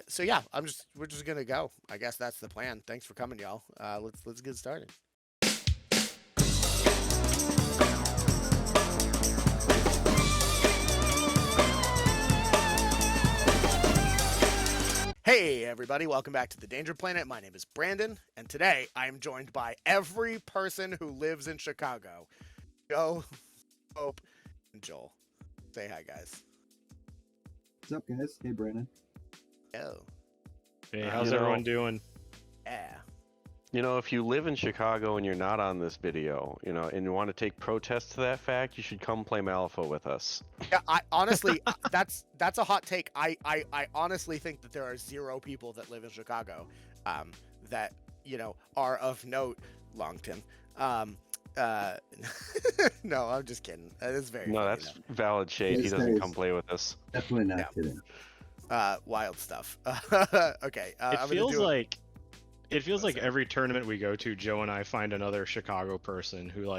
So yeah, we're just gonna go. I guess that's the plan. Thanks for coming, y'all. Let's get started. Hey everybody, welcome back to the Danger Planet. My name is Brandon, and today I am joined by every person who lives in Chicago. Joe, Hope, and Joel. Say hi, guys. What's up, guys? Hey, Brandon. Oh. Hey, how's everyone doing? Yeah. You know, if you live in Chicago and you're not on this video, and you want to take protest to that fact, you should come play Malifaux with us. Yeah, I honestly, that's a hot take. I honestly think that there are 0 people that live in Chicago, that are of note. Longton. No, I'm just kidding. It's very no, funny, that's valid shade. He doesn't come play with us. Definitely not kidding. Wild stuff. Okay. It feels like every tournament we go to, Joe and I find another Chicago person who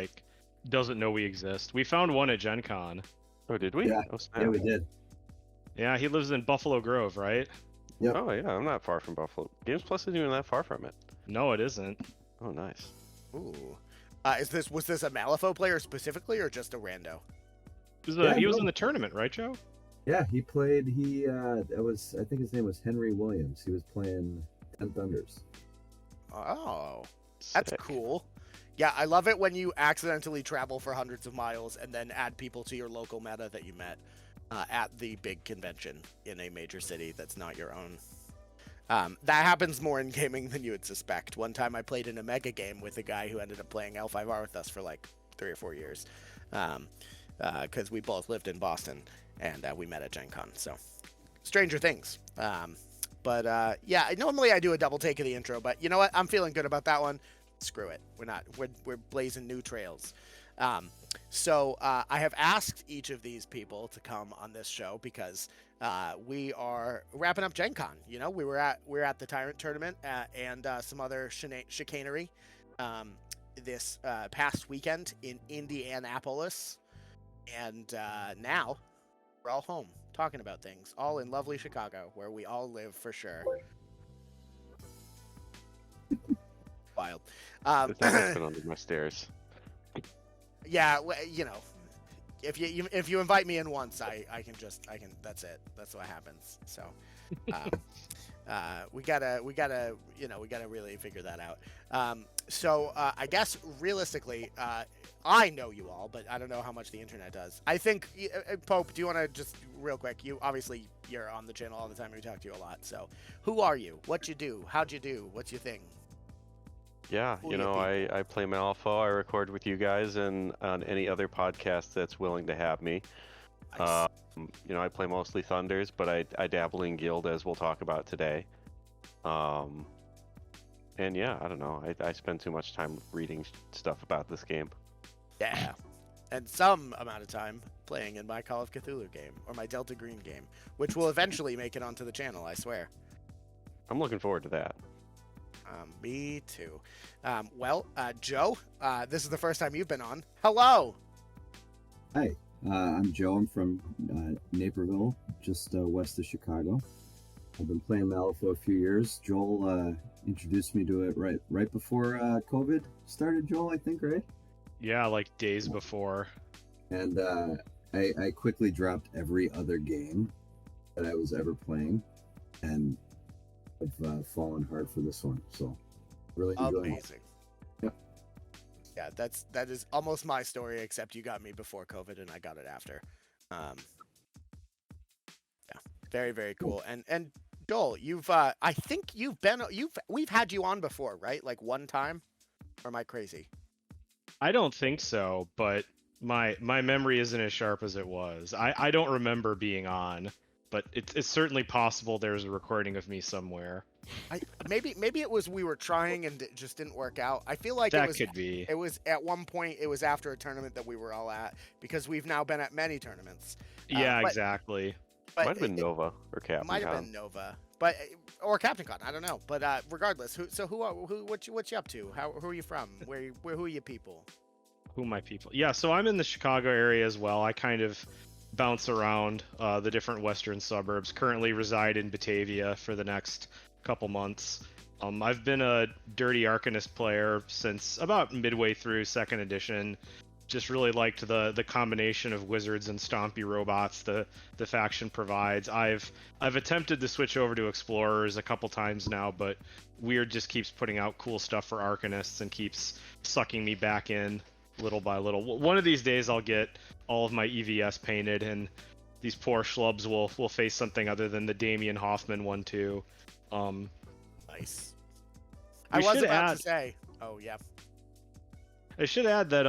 doesn't know we exist. We found one at GenCon. Oh, did we? Yeah, yeah, we did. Yeah, he lives in Buffalo Grove, right? Yep. Oh yeah, I'm not far from Buffalo. Games Plus isn't even that far from it. No, it isn't. Oh, nice. Ooh. Was this a Malifaux player specifically, or just a rando? He was in the tournament, right, Joe? Yeah, he played. I think his name was Henry Williams. He was playing 10 Thunders. Oh, that's Sick. cool. Yeah, I love it when you accidentally travel for hundreds of miles and then add people to your local meta that you met at the big convention in a major city that's not your own. That happens more in gaming than you would suspect. One time I played in a mega game with a guy who ended up playing L5R with us for 3 or 4 years, because we both lived in Boston and we met at GenCon. So, stranger things. But yeah, normally I do a double take of the intro, but you know what? I'm feeling good about that one. Screw it. We're blazing new trails. So I have asked each of these people to come on this show because we are wrapping up GenCon. We're at the Tyrant Tournament and some other chicanery this past weekend in Indianapolis, and now we're all home talking about things, all in lovely Chicago, where we all live for sure. Wild. It's been under my stairs. Yeah, if you invite me in once, I can. That's it. That's what happens. So, we gotta really figure that out. So I guess realistically, I know you all, but I don't know how much the internet does. I think Pope, do you want to just real quick? You're on the channel all the time. We talk to you a lot. So, who are you? What you do? How'd you do? What's your thing? Yeah, I play Malifaux. I record with you guys and on any other podcast that's willing to have me. Nice. I play mostly Thunders, but I dabble in Guild, as we'll talk about today. And yeah, I don't know. I spend too much time reading stuff about this game. Yeah, and some amount of time playing in my Call of Cthulhu game or my Delta Green game, which will eventually make it onto the channel, I swear. I'm looking forward to that. Me too. Joe, this is the first time you've been on. Hello. Hi, I'm Joe. I'm from Naperville, just west of Chicago. I've been playing Malifaux a few years. Joel introduced me to it right before COVID started, Joel, I think, right? Yeah, days before. And I quickly dropped every other game that I was ever playing, and I've fallen hard for this one. So really enjoying Amazing. it. Yeah, that is almost my story, except you got me before COVID and I got it after. Yeah, very, very cool. And Joel, I think we've had you on before, right? One time, or am I crazy? I don't think so, but my memory isn't as sharp as it was. I don't remember being on, but it's certainly possible there's a recording of me somewhere. Maybe it was we were trying and it just didn't work out. I feel like that could be. It was at one point. It was after a tournament that we were all at, because we've now been at many tournaments. Yeah, exactly. But Might have been Nova or Captain. It might have been Nova, or Captain Con. I don't know. But regardless, what you up to? Who are you from? Who are you people? Who are my people? Yeah, so I'm in the Chicago area as well. I kind of bounce around the different western suburbs. Currently reside in Batavia for the next couple months. I've been a Dirty Arcanist player since about midway through second edition. Just really liked the combination of wizards and stompy robots the faction provides. I've attempted to switch over to explorers a couple times now, but Wyrd just keeps putting out cool stuff for Arcanists and keeps sucking me back in little by little. One of these days I'll get all of my EVS painted, and these poor schlubs will face something other than the Damien Hoffman one too. Nice. I was about to say. Oh yeah. I should add that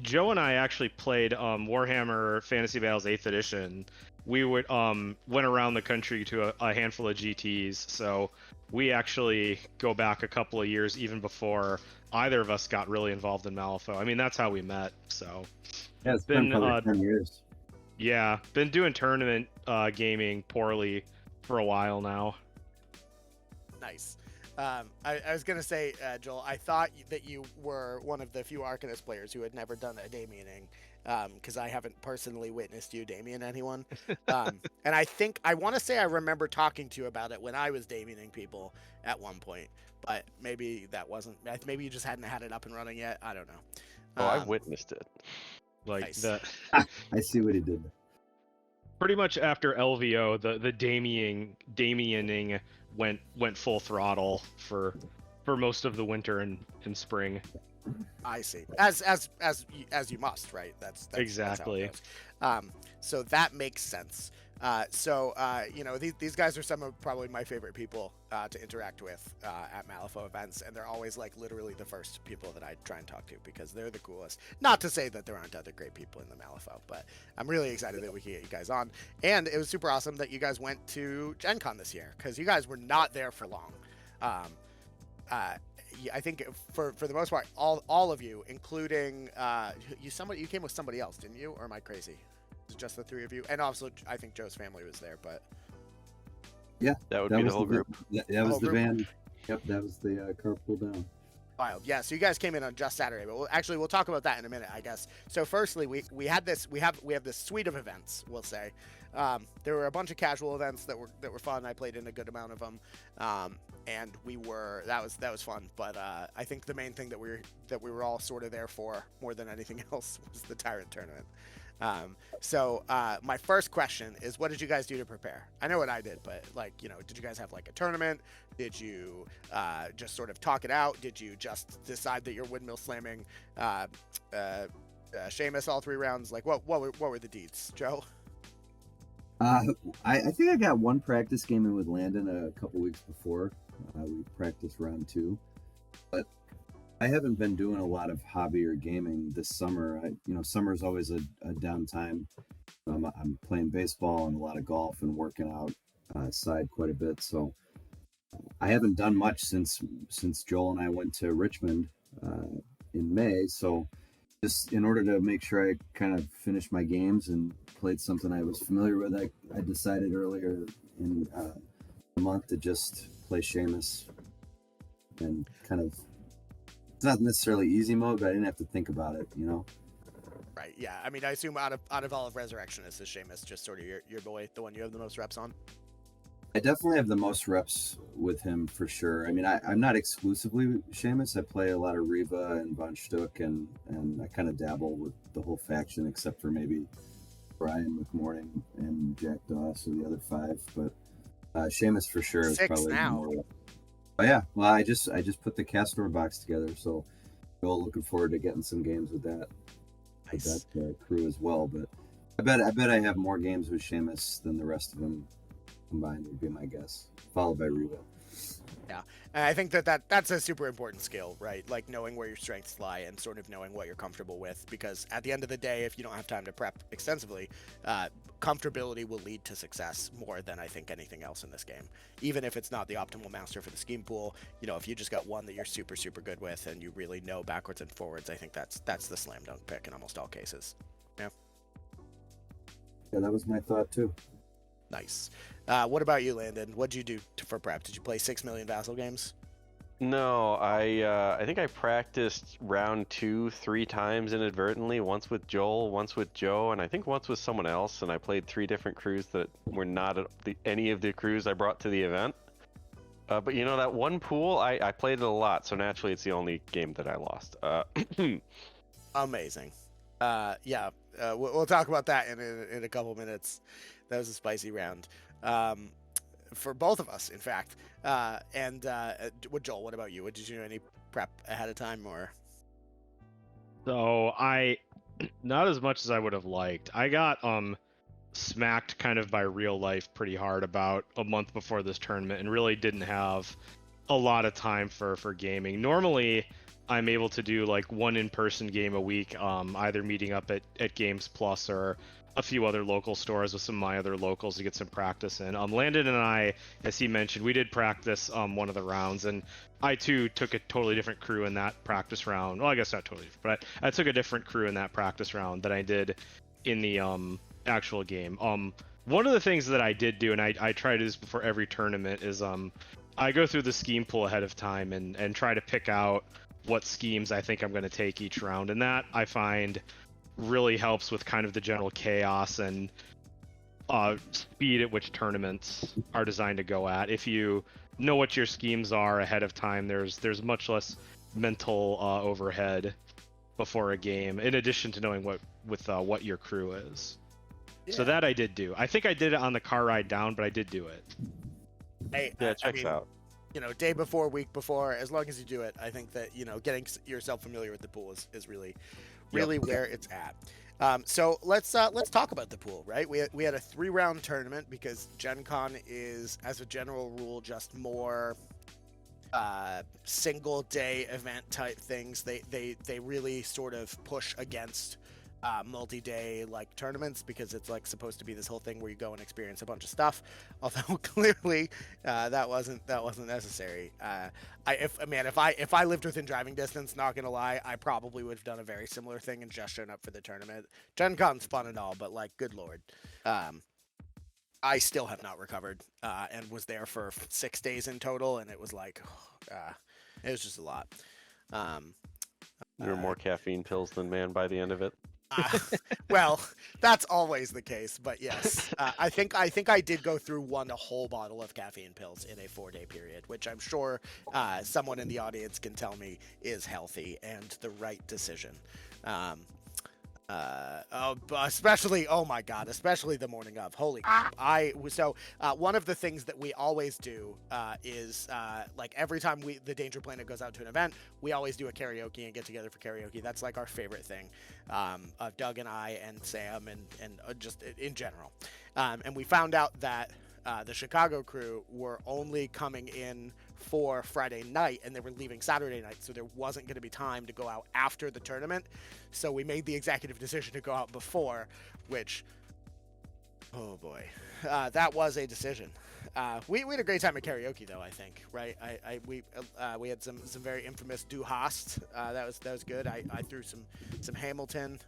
Joe and I actually played Warhammer Fantasy Battles 8th Edition. We would went around the country to a handful of GTs, so we actually go back a couple of years even before either of us got really involved in Malifaux. I mean, that's how we met. So Yeah, it's been probably 10 years. Yeah, been doing tournament gaming poorly for a while now. Nice. I was going to say, Joel, I thought that you were one of the few Arcanist players who had never done a Damiening, because I haven't personally witnessed you Damien anyone. And I want to say I remember talking to you about it when I was Damiening people at one point, but maybe that wasn't, maybe you just hadn't had it up and running yet. I don't know. Oh, I witnessed it. Like Nice. I see what he did. Pretty much after LVO, the Damiening went full throttle for most of the winter and spring. I see. As you must, right? That's Exactly. That's how it goes. So that makes sense. You know, these guys are some of probably my favorite people to interact with at Malifaux events, and they're always like literally the first people that I try and talk to because they're the coolest. Not to say that there aren't other great people in the Malifaux, but I'm really excited that we can get you guys on. And it was super awesome that you guys went to GenCon this year because you guys were not there for long. I think for the most part, all of you, including you came with somebody else, didn't you? Or am I crazy? Is it just the three of you? And also, I think Joe's family was there, but Yeah, That would be the whole group. That was the van. Yep, that was the carpool down. wild. Yeah, so you guys came in on just Saturday, but we'll talk about that in a minute, I guess. So firstly, we have this suite of events. We'll say there were a bunch of casual events that were fun. I played in a good amount of them, and that was fun. But I think the main thing that we were all sort of there for more than anything else was the Tyrant Tournament. So my first question is, what did you guys do to prepare? I know what I did, but did you guys have like a tournament? Did you just sort of talk it out? Did you just decide that you're windmill slamming Seamus all 3 rounds? Like what were the deeds, Joe? I think I got one practice game in with Landon a couple weeks before. We practiced round 2, but I haven't been doing a lot of hobby or gaming this summer. Summer's always a downtime. I'm playing baseball and a lot of golf and working out side quite a bit. So I haven't done much since Joel and I went to Richmond in May. So just in order to make sure I kind of finished my games and played something I was familiar with, I decided earlier in the month to just play Seamus and kind of. It's not necessarily easy mode, but I didn't have to think about it, Right. Yeah. I mean, I assume out of all of Resurrectionists, is Seamus just sort of your boy, the one you have the most reps on? I definitely have the most reps with him for sure. I mean, I'm not exclusively Seamus. I play a lot of Reva and Von Stuck, and I kind of dabble with the whole faction, except for maybe Brian McMorning and Jack Doss or the other 5. But Seamus for sure is 6 probably now. more. Oh yeah, well I just put the Castor box together, so Joel looking forward to getting some games with that. Nice. With that crew as well. But I bet I have more games with Seamus than the rest of them combined would be my guess, followed by Reva. Yeah, and I think that's a super important skill, right? Like knowing where your strengths lie and sort of knowing what you're comfortable with, because at the end of the day, if you don't have time to prep extensively, comfortability will lead to success more than I think anything else in this game. Even if it's not the optimal master for the scheme pool, if you just got one that you're super, super good with and you really know backwards and forwards, I think that's the slam dunk pick in almost all cases. Yeah. Yeah, that was my thought too. Nice. What about you, Landon? What'd you do for prep? Did you play 6 million Vassal games? No, I think I practiced round 2 3 times inadvertently. Once with Joel, once with Joe, and I think once with someone else. And I played 3 different crews that were not any of the crews I brought to the event. But you know, that one pool, I played it a lot, so naturally it's the only game that I lost. Amazing. Yeah, we'll talk about that in a couple minutes. That was a spicy round. For both of us, in fact. Joel, what about you? Did you do any prep ahead of time, or? So not as much as I would have liked. I got smacked kind of by real life pretty hard about a month before this tournament, and really didn't have a lot of time for gaming. Normally, I'm able to do like one in-person game a week, either meeting up at Games Plus or a few other local stores with some of my other locals to get some practice in. Landon and I, as he mentioned, we did practice one of the rounds, and I too took a totally different crew in that practice round. Well, I guess not totally different, but I took a different crew in that practice round than I did in the actual game. One of the things that I did do, and I try to do this before every tournament, is I go through the scheme pool ahead of time and try to pick out what schemes I think I'm going to take each round, and that I find really helps with kind of the general chaos and speed at which tournaments are designed to go at. If you know what your schemes are ahead of time, there's much less mental overhead before a game, in addition to knowing what your crew is. Yeah. So that I did do. I think I did it on the car ride down, but I did do it. Hey, yeah, it checks out. You know, day before, week before, as long as you do it, I think that, you know, getting yourself familiar with the pool is really where it's at. So let's talk about the pool, right? We had a 3-round tournament because Gen Con is, as a general rule, just more single day event type things. They really sort of push against multi-day like tournaments, because it's like supposed to be this whole thing where you go and experience a bunch of stuff, although clearly that wasn't necessary. If I lived within driving distance, not gonna lie, I probably would have done a very similar thing and just shown up for the tournament. Gen Con's fun and all, but like, good lord, I still have not recovered and was there for 6 days in total, and it was like it was just a lot. There were more caffeine pills than man by the end of it. Well, that's always the case, but yes, I think I did go through a whole bottle of caffeine pills in a 4-day period, which I'm sure someone in the audience can tell me is healthy and the right decision. Especially the morning of. Holy crap. One of the things that we always do is like every time the Danger Planet goes out to an event, we always do a karaoke and get together for karaoke. That's like our favorite thing. Doug and I and Sam and just in general. And we found out that the Chicago crew were only coming in for Friday night, and they were leaving Saturday night, so there wasn't going to be time to go out after the tournament. So we made the executive decision to go out before, which, oh boy, that was a decision. We had a great time at karaoke, though. I think, right? We had some very infamous Du Hast. That was good. I threw some Hamilton.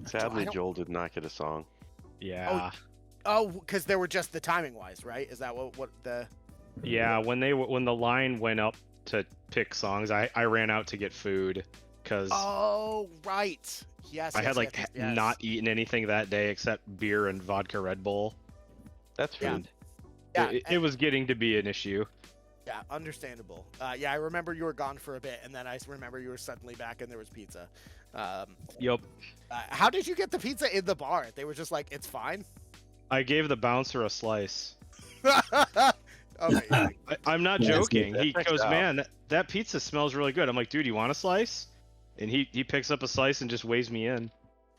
Sadly, Joel did not get a song. Yeah. Oh, because they were just the timing wise, right? Is that what the? Yeah, when the line went up to pick songs, I ran out to get food because. Oh right. Yes. I had not eaten anything that day except beer and vodka Red Bull. That's food. Yeah. It was getting to be an issue. Yeah, understandable. I remember you were gone for a bit, and then I remember you were suddenly back, and there was pizza. Yep. How did you get the pizza in the bar? They were just like, it's fine. I gave the bouncer a slice. Okay. I'm not joking. He goes, man, that pizza smells really good. I'm like, dude, you want a slice? And he picks up a slice and just weighs me in.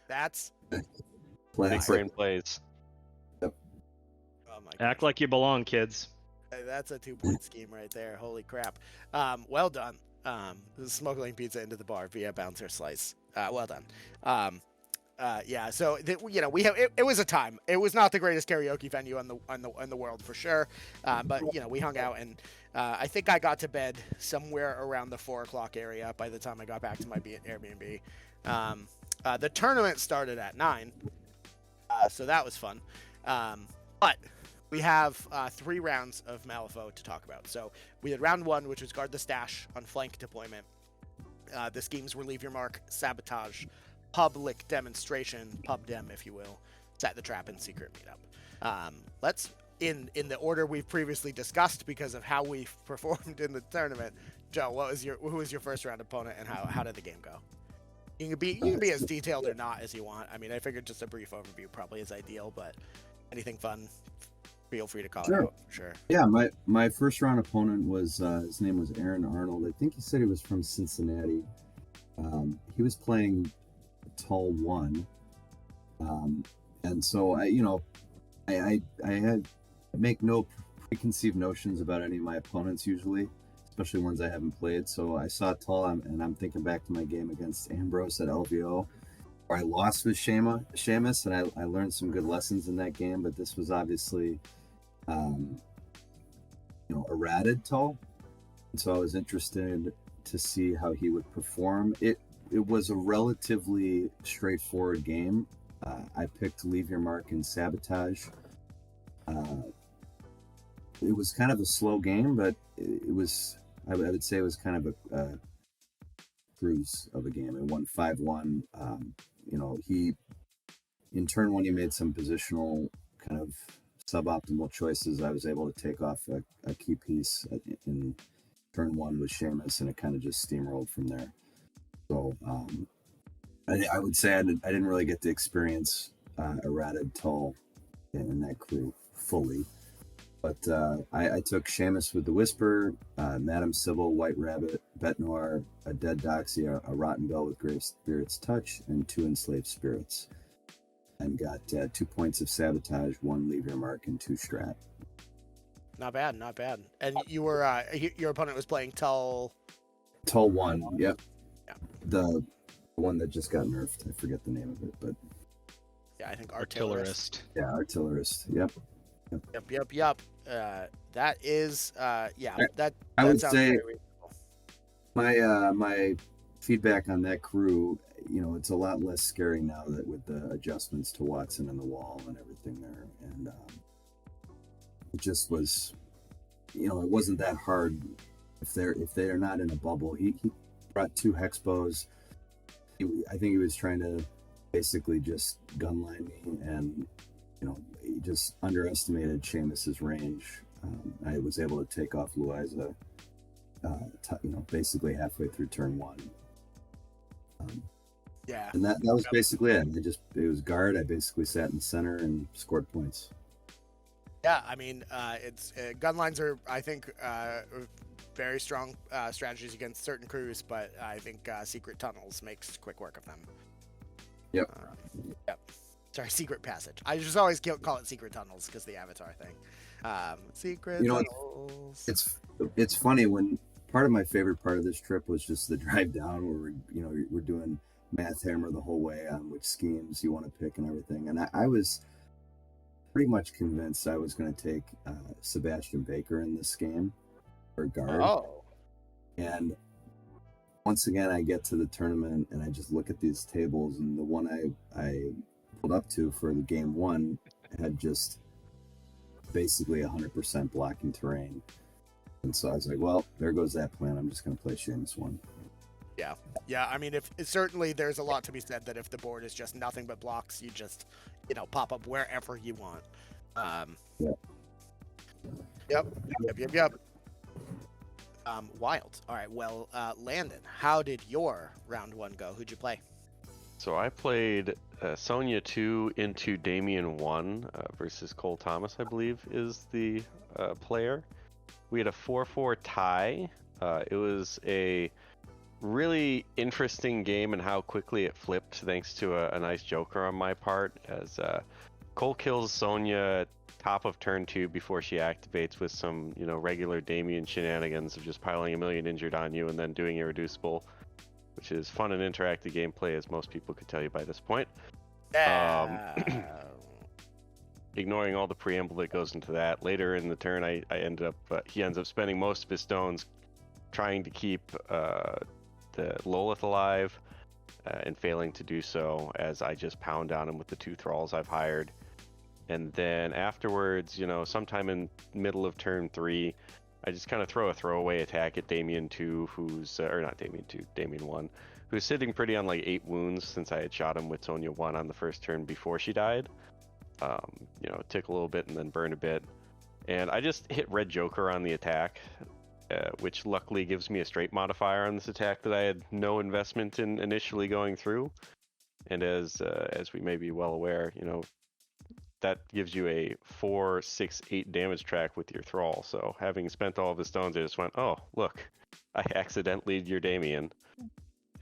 That's big brain plays. Oh my Act gosh. like you belong, kids. That's a 2-point scheme right there. Holy crap. Well done. Smuggling pizza into the bar via bouncer slice. Well done. So we have it was a time. It was not the greatest karaoke venue in the world for sure, but we hung out, and I think I got to bed somewhere around the 4 o'clock area by the time I got back to my Airbnb. The tournament started at 9, so that was fun. But we have 3 rounds of Malifaux to talk about. So we had round 1, which was guard the stash on flank deployment. The schemes were leave your mark, sabotage, public demonstration, pub dem, if you will, set the trap, and secret meetup. Let's in the order we've previously discussed because of how we've performed in the tournament. Joe, who was your first round opponent, and how did the game go? You can be as detailed or not as you want. I mean, I figured just a brief overview probably is ideal, but anything fun, feel free to call it out. Sure. Yeah, my first round opponent was his name was Aaron Arnold. I think he said he was from Cincinnati. He was playing Tull 1, and so I make no preconceived notions about any of my opponents usually, especially ones I haven't played. So I saw Tull, and I'm thinking back to my game against Ambrose at LVO, where I lost with Seamus, and I learned some good lessons in that game. But this was obviously, a ratted Tull, and so I was interested to see how he would perform. It was a relatively straightforward game. I picked Leave Your Mark and Sabotage. It was kind of a slow game, but it was, I would say it was kind of a cruise of a game. It won 5-1. In turn 1, he made some positional kind of suboptimal choices. I was able to take off a key piece in turn 1 with Seamus, and it kind of just steamrolled from there. So I would say I didn't really get to experience a ratted Tull in that crew fully. But I took Seamus with the Whisper, Madame Sybil, White Rabbit, Bet Noir, a Dead Doxy, a Rotten Bell with Grave Spirit's Touch, and 2 Enslaved Spirits. And got 2 points of Sabotage, 1 Leave Your Mark, and 2 Strat. Not bad. And you were your opponent was playing Tull 1, yep. Yeah. The one that just got nerfed. I forget the name of it, but yeah, I think Artillerist. Yeah, Artillerist. Yep. Yep. That is that I would sounds say very reasonable. my feedback on that crew, it's a lot less scary now that with the adjustments to Watson and the wall and everything there, and it just was, it wasn't that hard if they're not in a bubble. He brought 2 hex bows. I think he was trying to basically just gunline me, and he just underestimated Seamus's range. I was able to take off Louisa, basically halfway through turn 1. Yeah, and that was basically it. It was guard. I basically sat in the center and scored points. Yeah, I mean, it's gun lines are, I think, very strong strategies against certain crews, but I think secret tunnels makes quick work of them. Yep. Yep. Sorry, secret passage. I just always call it secret tunnels because the Avatar thing. Secret tunnels. It's funny when part of my favorite part of this trip was just the drive down where we're doing math hammer the whole way on which schemes you want to pick and everything, and I was pretty much convinced I was going to take Sebastian Baker in this game for guard. Oh. And once again, I get to the tournament and I just look at these tables, and the one I pulled up to for the game 1 had just basically 100% blocking terrain. And so I was like, well, there goes that plan. I'm just going to play Seamus 1. Yeah. I mean, certainly there's a lot to be said that if the board is just nothing but blocks, you just pop up wherever you want. Yep. Wild. All right. Well, Landon, how did your round 1 go? Who'd you play? So I played Sonya 2 into Damien 1 versus Cole Thomas, I believe, is the player. We had a 4-4 tie. It was a really interesting game and how quickly it flipped thanks to a nice joker on my part, as Cole kills Sonya top of turn 2 before she activates with some regular Damien shenanigans of just piling a million injured on you and then doing irreducible, which is fun and interactive gameplay, as most people could tell you by this point. Ignoring all the preamble that goes into that, later in the turn he ends up spending most of his stones trying to keep the Lolith alive, and failing to do so, as I just pound on him with the 2 thralls I've hired. And then afterwards, sometime in middle of turn 3, I just kind of throw a throwaway attack at Damien 2, who's, or not Damien 2, Damien 1, who's sitting pretty on like 8 wounds since I had shot him with Sonya 1 on the first turn before she died. Tick a little bit and then burn a bit. And I just hit Red Joker on the attack, which luckily gives me a straight modifier on this attack that I had no investment in initially going through. And as we may be well aware, that gives you a 4, 6, 8 damage track with your Thrall. So having spent all of the stones, I just went, oh, look, I accidentally your Damien.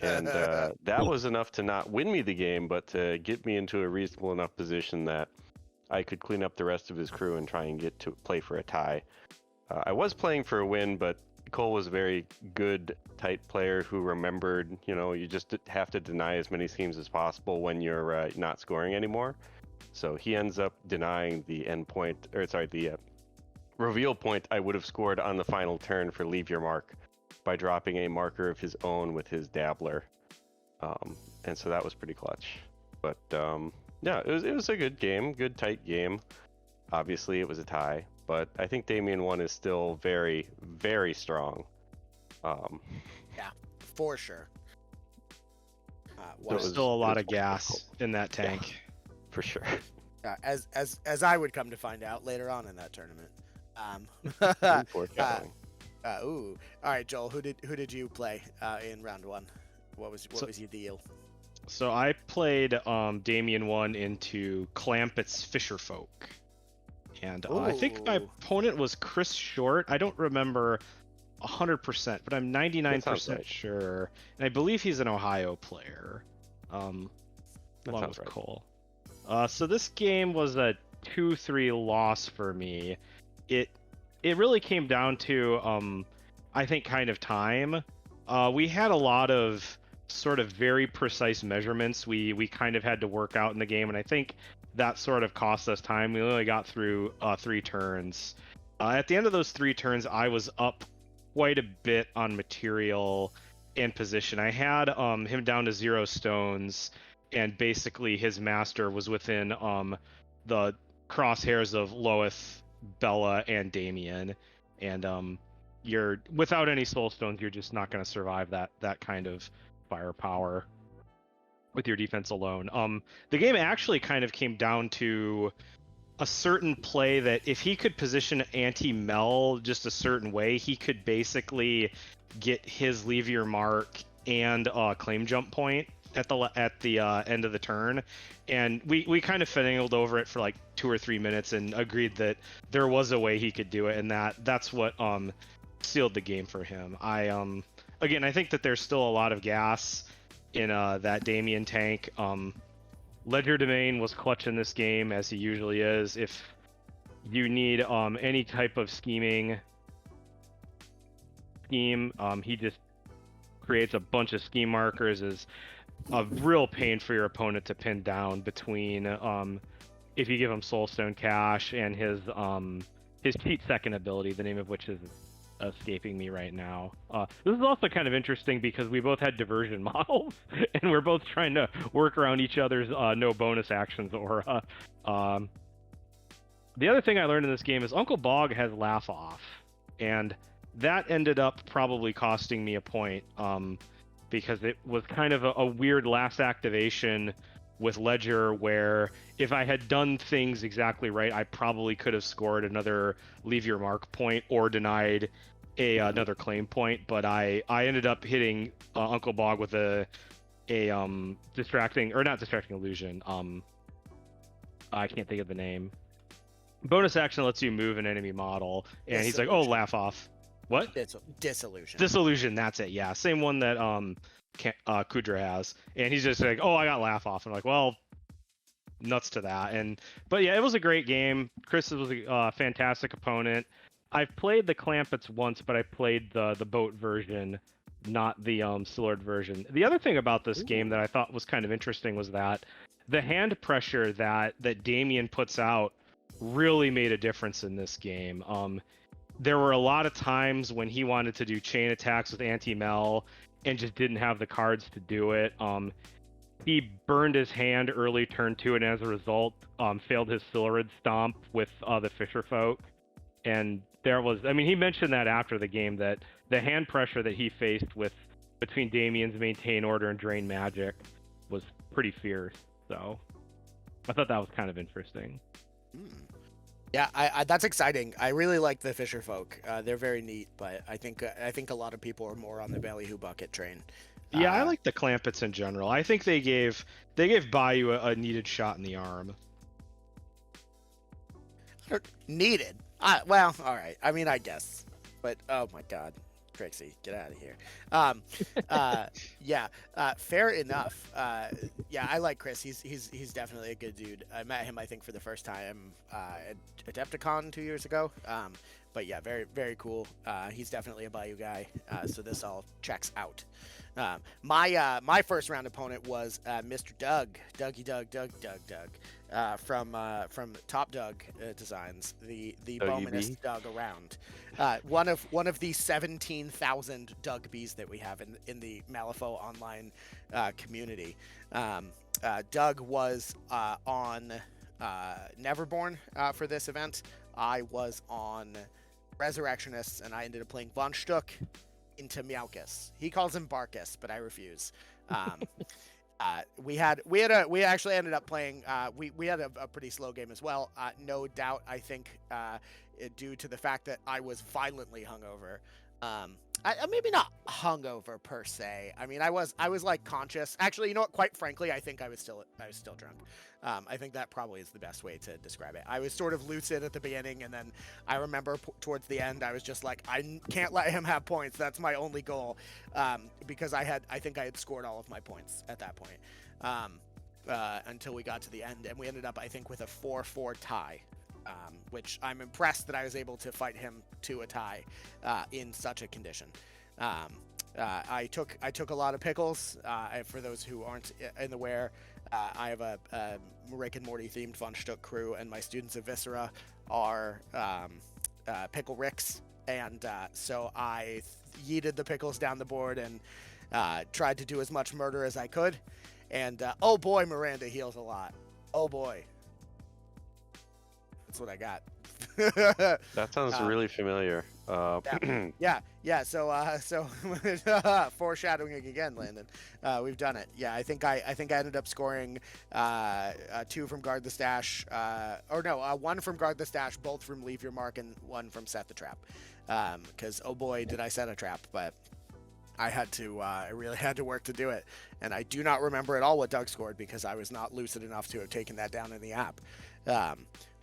And that was enough to not win me the game, but to get me into a reasonable enough position that I could clean up the rest of his crew and try and get to play for a tie. I was playing for a win, but Cole was a very good, tight player who remembered, you just have to deny as many schemes as possible when you're not scoring anymore. So he ends up denying the the reveal point I would have scored on the final turn for Leave Your Mark by dropping a marker of his own with his Dabbler. And so that was pretty clutch. But yeah, it was a good game, good tight game. Obviously it was a tie, but I think Damien 1 is still very, very strong. Yeah, for sure. There's still a lot of gas in that tank. Yeah, for sure. As I would come to find out later on in that tournament. All right, Joel. Who did you play in round 1? What was your deal? So I played Damien 1 into Clampett's Fisherfolk, and I think my opponent was Chris Short. I don't remember 100%, but I'm 99% sure, and I believe he's an Ohio player. Along with right. Cole. So this game was a 2-3 loss for me. It really came down to I think kind of time. We had a lot of sort of very precise measurements we kind of had to work out in the game, and I think that sort of cost us time. We only got through 3 turns. At the end of those 3 turns, I was up quite a bit on material and position. I had him down to 0 stones, and basically his master was within the crosshairs of Loeth, Bella, and Damien. And you're without any Soulstones, you're just not going to survive that kind of firepower with your defense alone. The game actually kind of came down to a certain play that if he could position anti-Mel just a certain way, he could basically get his Leave Your Mark and claim jump point at the end of the turn. And we kind of finagled over it for like 2 or 3 minutes and agreed that there was a way he could do it, and that's what sealed the game for him. Again, I think that there's still a lot of gas in that Damien tank. Ledger Domain was clutch in this game, as he usually is. If you need any type of scheme, he just creates a bunch of scheme markers. Is a real pain for your opponent to pin down between if you give him Soulstone Cash and his cheat second ability, the name of which is escaping me right now. This is also kind of interesting because we both had diversion models, and we're both trying to work around each other's no bonus actions aura. The other thing I learned in this game is Uncle Bog has Laugh Off, and that ended up probably costing me a point because it was kind of a weird last activation with Ledger where if I had done things exactly right, I probably could have scored another Leave Your Mark point or denied another claim point, but I ended up hitting Uncle Bog with a distracting, or not distracting illusion. I can't think of the name. Bonus action lets you move an enemy model, and he's like, "Oh, Laugh Off." What? Disillusion. Disillusion, that's it. Yeah, same one that Kudra has, and he's just like, "Oh, I got Laugh Off." I'm like, "Well, nuts to that." But yeah, it was a great game. Chris was a fantastic opponent. I've played the Clampets once, but I played the boat version, not the sword version. The other thing about this game that I thought was kind of interesting was that the hand pressure that Damien puts out really made a difference in this game. There were a lot of times when he wanted to do chain attacks with anti-Mel and just didn't have the cards to do it. he burned his hand early turn 2, and as a result, failed his Silrid stomp with the Fisher folk. And there was, I mean, he mentioned that after the game, that the hand pressure that he faced with between Damien's Maintain Order and Drain Magic was pretty fierce. So I thought that was kind of interesting. Yeah, I that's exciting. I really like the Fisher folk. They're very neat, but I think a lot of people are more on the Ballyhoo bucket train. Yeah, I like the Clampets in general. I think they gave Bayou a needed shot in the arm. Needed. Well, all right. I mean, I guess, but oh my God, Trixie, get out of here. Yeah. Fair enough. Yeah, I like Chris. He's definitely a good dude. I met him, I think, for the first time at Adepticon 2 years ago. But yeah, very very cool. He's definitely a Bayou guy. So this all checks out. My first round opponent was Mr. Dougie Doug, from Top Doug Designs, the bowmanest Doug around. One of the 17,000 Doug Bs that we have in the Malifaux online community. Doug was on Neverborn for this event. I was on Resurrectionists, and I ended up playing Von Stuck into Meowkus. He calls him Barkus, but I refuse. We actually ended up playing. We had a pretty slow game as well. No doubt, I think due to the fact that I was violently hungover. Maybe not hungover per se. I mean, I was like conscious. Actually, you know what? Quite frankly, I think I was still drunk. I think that probably is the best way to describe it. I was sort of lucid at the beginning, and then I remember towards the end, I was just like, I can't let him have points. That's my only goal, because I think I had scored all of my points at that point, until we got to the end, and we ended up, I think, with a 4-4 tie. Which I'm impressed that I was able to fight him to a tie in such a condition. I took a lot of pickles. For those who aren't in the aware, I have a Rick and Morty themed Von Stuck crew, and my students of Viscera are Pickle Ricks, and so I yeeted the pickles down the board and tried to do as much murder as I could. And oh boy, Miranda heals a lot. Oh boy. That's what I got. That sounds really familiar. Yeah. So foreshadowing again, Landon. We've done it. Yeah, I think I ended up scoring 2 from Guard the Stash, one from Guard the Stash, both from Leave Your Mark, and 1 from Set the Trap. Because oh boy, did I set a trap, but I really had to work to do it, and I do not remember at all what Doug scored because I was not lucid enough to have taken that down in the app.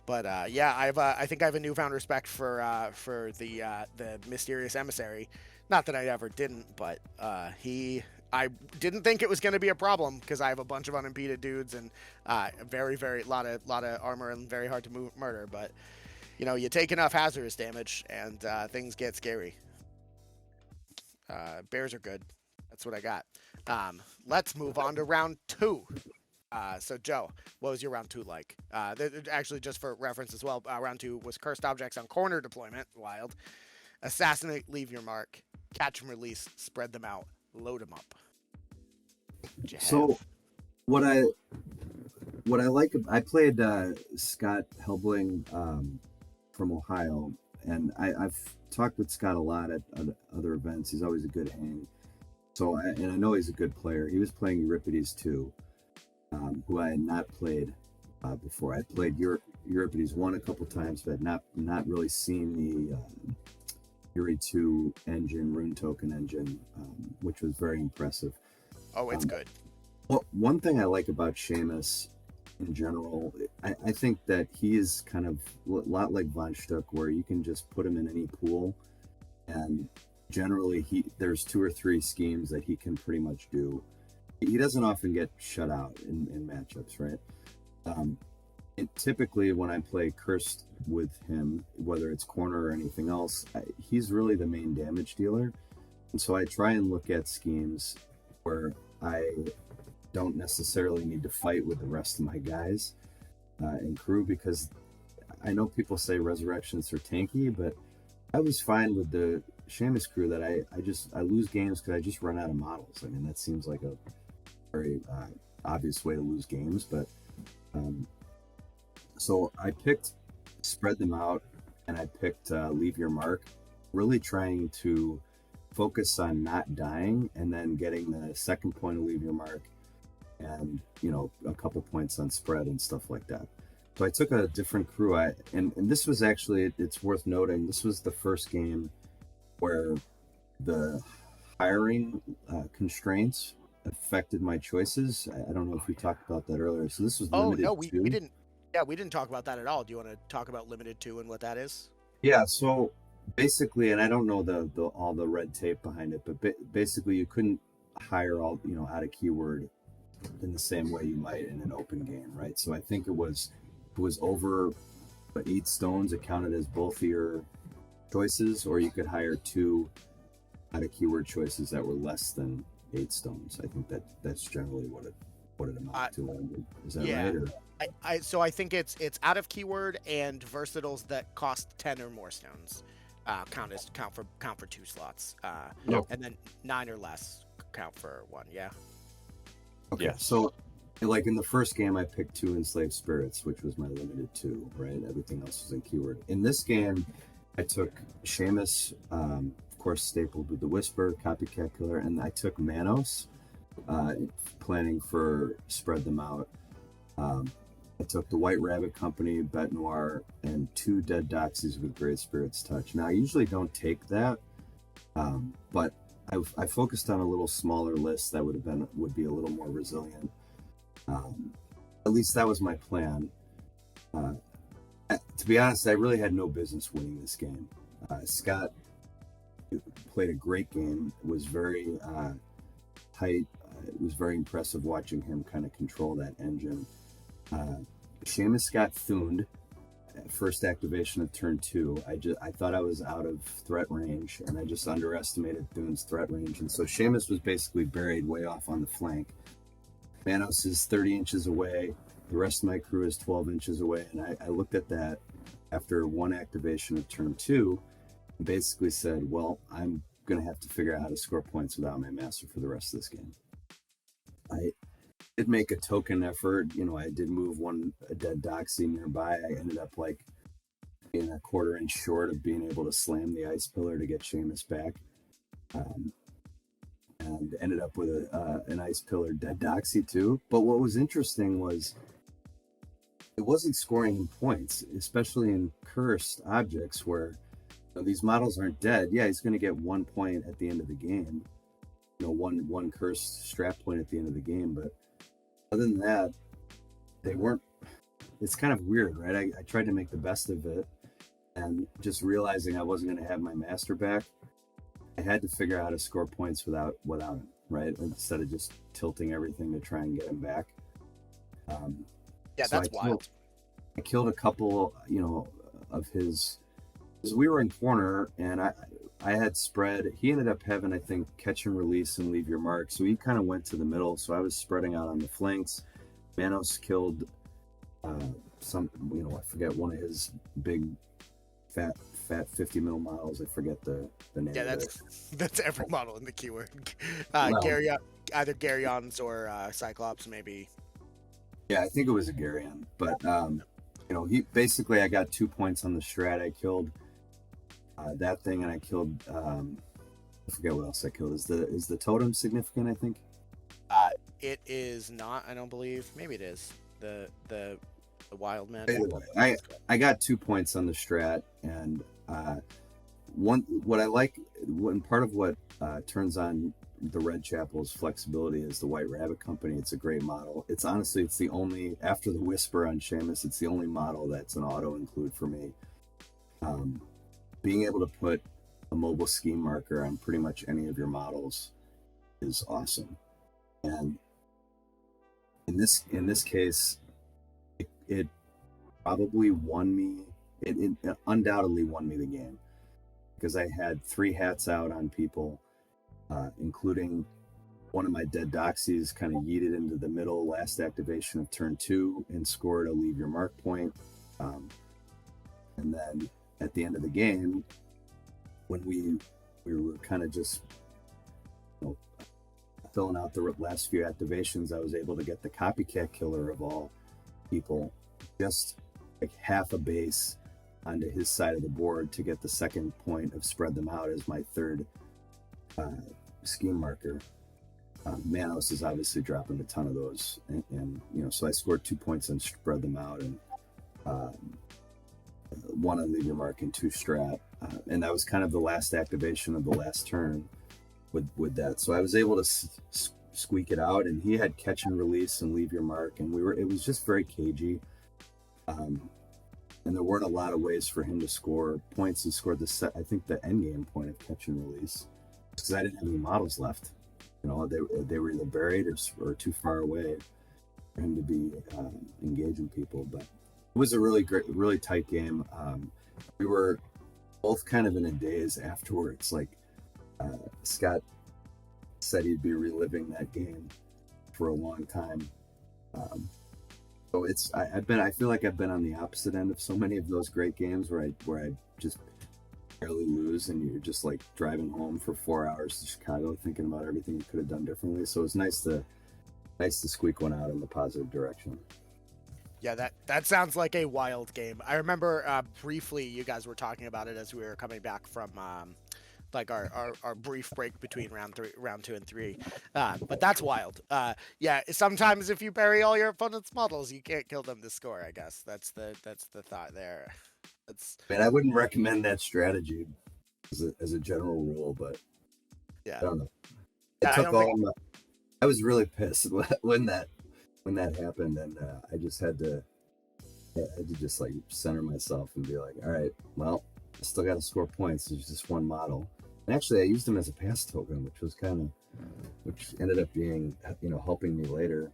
But yeah, I think I have a newfound respect for the mysterious emissary. Not that I ever didn't, but I didn't think it was going to be a problem because I have a bunch of unimpeded dudes and very lot of armor and very hard to murder. But you know, you take enough hazardous damage and things get scary. Bears are good. That's what I got. Let's move on to round 2. So Joe, what was your round 2 like? Actually, just for reference as well, round 2 was Cursed Objects on Corner Deployment, wild. Assassinate, Leave Your Mark. Catch and Release, Spread Them Out, Load Them Up. So, what I like, I played Scott Helbling from Ohio, and I've talked with Scott a lot at other events. He's always a good hang. So, and I know he's a good player. He was playing Euripides too. Who I had not played before. I played Euripides 1 a couple times, but not really seen the Uri 2 engine, rune token engine, which was very impressive. Oh, it's good. Well, one thing I like about Seamus in general, I think that he is kind of a lot like Von Stuck, where you can just put him in any pool, and generally there's 2 or 3 schemes that he can pretty much do. He doesn't often get shut out in matchups, right? And typically when I play Cursed with him, whether it's corner or anything else, he's really the main damage dealer. And so I try and look at schemes where I don't necessarily need to fight with the rest of my guys and crew, because I know people say resurrections are tanky, but I was fine with the Seamus crew that I lose games because I just run out of models. I mean, that seems like a very obvious way to lose games, but so I picked spread them out, and I picked leave your mark, really trying to focus on not dying and then getting the second point of leave your mark, and a couple points on spread and stuff like that. So I took a different crew. And this was actually, it's worth noting, this was the first game where the hiring constraints affected my choices. I don't know if we talked about that earlier. So this was limited. No, we didn't. Yeah, we didn't talk about that at all. Do you want to talk about limited 2 and what that is? Yeah, so basically, and I don't know all the red tape behind it, but basically you couldn't hire all out of keyword in the same way you might in an open game, right? So I think it was over 8 stones. It counted as both of your choices, or you could hire 2 out of keyword choices that were less than 8 stones. I think that's generally what it amounts to. Is that right? Or? So I think it's out of keyword, and versatiles that cost 10 or more stones count for 2 slots. And then 9 or less count for 1. Yeah. Okay. Yeah. So, like in the first game, I picked 2 enslaved spirits, which was my limited 2. Right. Everything else was in keyword. In this game, I took Seamus, of course, stapled with the Whisper, Copycat Killer, and I took Manos, planning for spread them out. I took the White Rabbit Company, Bet Noir, and 2 dead doxies with Great Spirit's Touch. Now, I usually don't take that, but I focused on a little smaller list that would be a little more resilient. At least that was my plan. To be honest, I really had no business winning this game. Scott played a great game. Was very tight. It was very impressive watching him kind of control that engine. Seamus got Thuned at first activation of turn 2. I thought I was out of threat range, and I just underestimated Thune's threat range, and so Seamus was basically buried way off on the flank. Manos is 30 inches away. The rest of my crew is 12 inches away, and I looked at that after 1 activation of turn 2 and basically said, well, I'm going to have to figure out how to score points without my master for the rest of this game. I did make a token effort. I did move a dead doxy nearby. I ended up being a quarter inch short of being able to slam the ice pillar to get Seamus back. And ended up with an ice pillar dead doxy too. But what was interesting was it wasn't scoring him points, especially in cursed objects where these models aren't dead. Yeah, he's going to get 1 point at the end of the game. One cursed strap point at the end of the game, but other than that, they weren't. It's kind of weird, right? I tried to make the best of it, and just realizing I wasn't going to have my master back, I had to figure out how to score points without him, right? Instead of just tilting everything to try and get him back. Yeah, so that's wild. I killed a couple, of his. Because we were in corner, and I had spread. He ended up having, I think, catch and release and leave your mark. So he kind of went to the middle. So I was spreading out on the flanks. Manos killed I forget, one of his big fat 50 mil models. I forget the name. Yeah, of that's every model in the keyword. Well, Either Garyons or Cyclops, maybe. Yeah, I think it was a Garyon. But he basically, I got 2 points on the strat. I killed that thing, and I killed I forget what else I killed. Is the totem significant? I think It is not. I don't believe. Maybe it is. The wild man. Anyway, I got 2 points on the strat, and what I like, part of what turns on the Red Chapel's flexibility is the White Rabbit Company. It's a great model. It's the only, after the Whisper on Seamus, it's the only model that's an auto include for me. Being able to put a mobile scheme marker on pretty much any of your models is awesome. And in this case, it probably won me. It undoubtedly won me the game because I had 3 hats out on people, including one of my dead doxies kind of yeeted into the middle last activation of turn 2 and scored a leave your mark point. And then at the end of the game, when we were kind of just filling out the last few activations, I was able to get the copycat killer of all people, just like half a base onto his side of the board to get the second point of spread them out as my third scheme marker. Manos is obviously dropping a ton of those, and so I scored 2 points and spread them out, and 1 on leave your mark and 2 strat, and that was kind of the last activation of the last turn with that. So I was able to squeak it out, and he had catch and release and leave your mark, and it was just very cagey, and there weren't a lot of ways for him to score points. He scored I think the end game point of catch and release, because I didn't have any models left. They were either buried or too far away for him to be engaging people. But it was a really tight game. We were both kind of in a daze afterwards. Like Scott said, he'd be reliving that game for a long time. So I feel like I've been on the opposite end of so many of those great games where I just barely lose, and you're just like driving home for 4 hours to Chicago thinking about everything you could have done differently. So it's nice to squeak one out in the positive direction. Yeah, that sounds like a wild game. I remember briefly you guys were talking about it as we were coming back from like our brief break between round 2 and 3. But that's wild. Yeah, sometimes if you bury all your opponent's models, you can't kill them to score, I guess. That's the thought there. Man, I wouldn't recommend that strategy as a general rule, but yeah, I don't know. I was really pissed when that happened, and I just had to just like center myself and be like, all right, well, I still got to score points. There's just one model, and actually I used him as a pass token, which ended up being helping me later.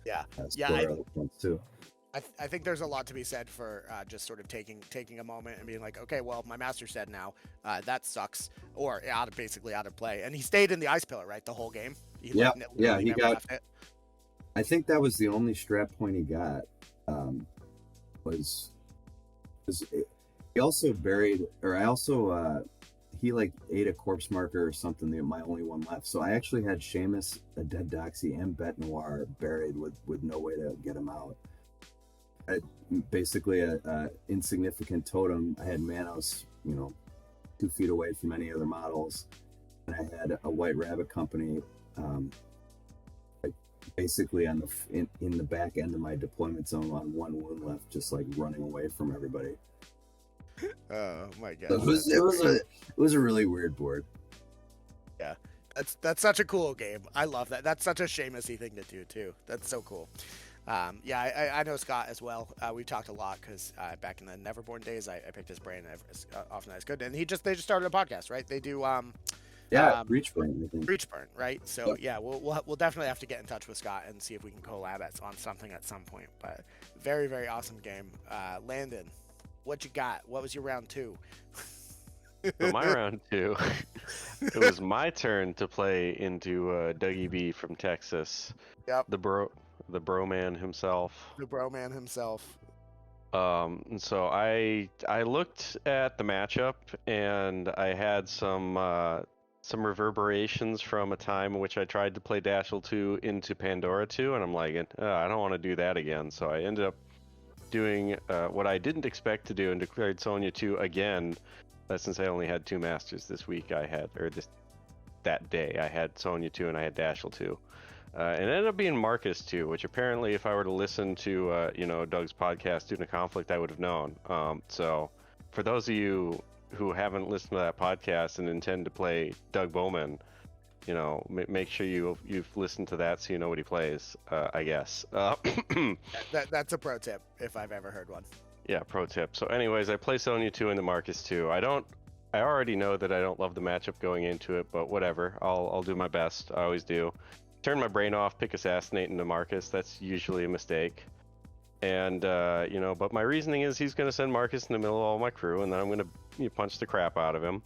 Yeah, other points too. I think there's a lot to be said for just sort of taking a moment and being like, okay, well, my master's dead now. That sucks, or basically out of play. And he stayed in the ice pillar, right, the whole game. He got. I think that was the only strat point he got. He also buried, or he like ate a corpse marker or something. My only one left. So I actually had Seamus, a dead Doxy, and Bet Noir buried with no way to get him out. Basically a insignificant totem. I had Manos, 2 feet away from any other models, and I had a White Rabbit Company, basically in the back end of my deployment zone on 1 wound left, just like running away from everybody. Oh my god! It was a really weird board. Yeah, that's such a cool game. I love that. That's such a Seamus-y thing to do too. That's so cool. Yeah, I know Scott as well. We talked a lot because back in the Neverborn days, I picked his brain as often as I could, and they just started a podcast, right? They do Breachburn, I think. Breachburn, right? So yeah, we'll definitely have to get in touch with Scott and see if we can collab on something at some point. But very, very awesome game. Landon, what you got? What was your round 2? For my round 2, it was my turn to play into Dougie B from Texas. Yep. The bro man himself. The bro man himself. And so I looked at the matchup, and I had some reverberations from a time in which I tried to play Dashel 2 into Pandora 2, and I'm like, I don't want to do that again. So I ended up doing what I didn't expect to do, and declared Sonya 2 again. Since I only had 2 masters this week, that day I had Sonya 2 and I had Dashel 2. And it ended up being Marcus 2, which apparently if I were to listen to Doug's podcast, Student of Conflict, I would have known. So for those of you who haven't listened to that podcast and intend to play Doug Bowman, make sure you've listened to that so you know what he plays, I guess. That's a pro tip if I've ever heard one. Yeah, pro tip. So anyways, I play Sonya 2 into Marcus 2. I already know that I don't love the matchup going into it, but whatever. I'll do my best. I always do. Turn my brain off, pick Assassinate into Marcus. That's usually a mistake. And, but my reasoning is he's going to send Marcus in the middle of all my crew, and then I'm going to punch the crap out of him.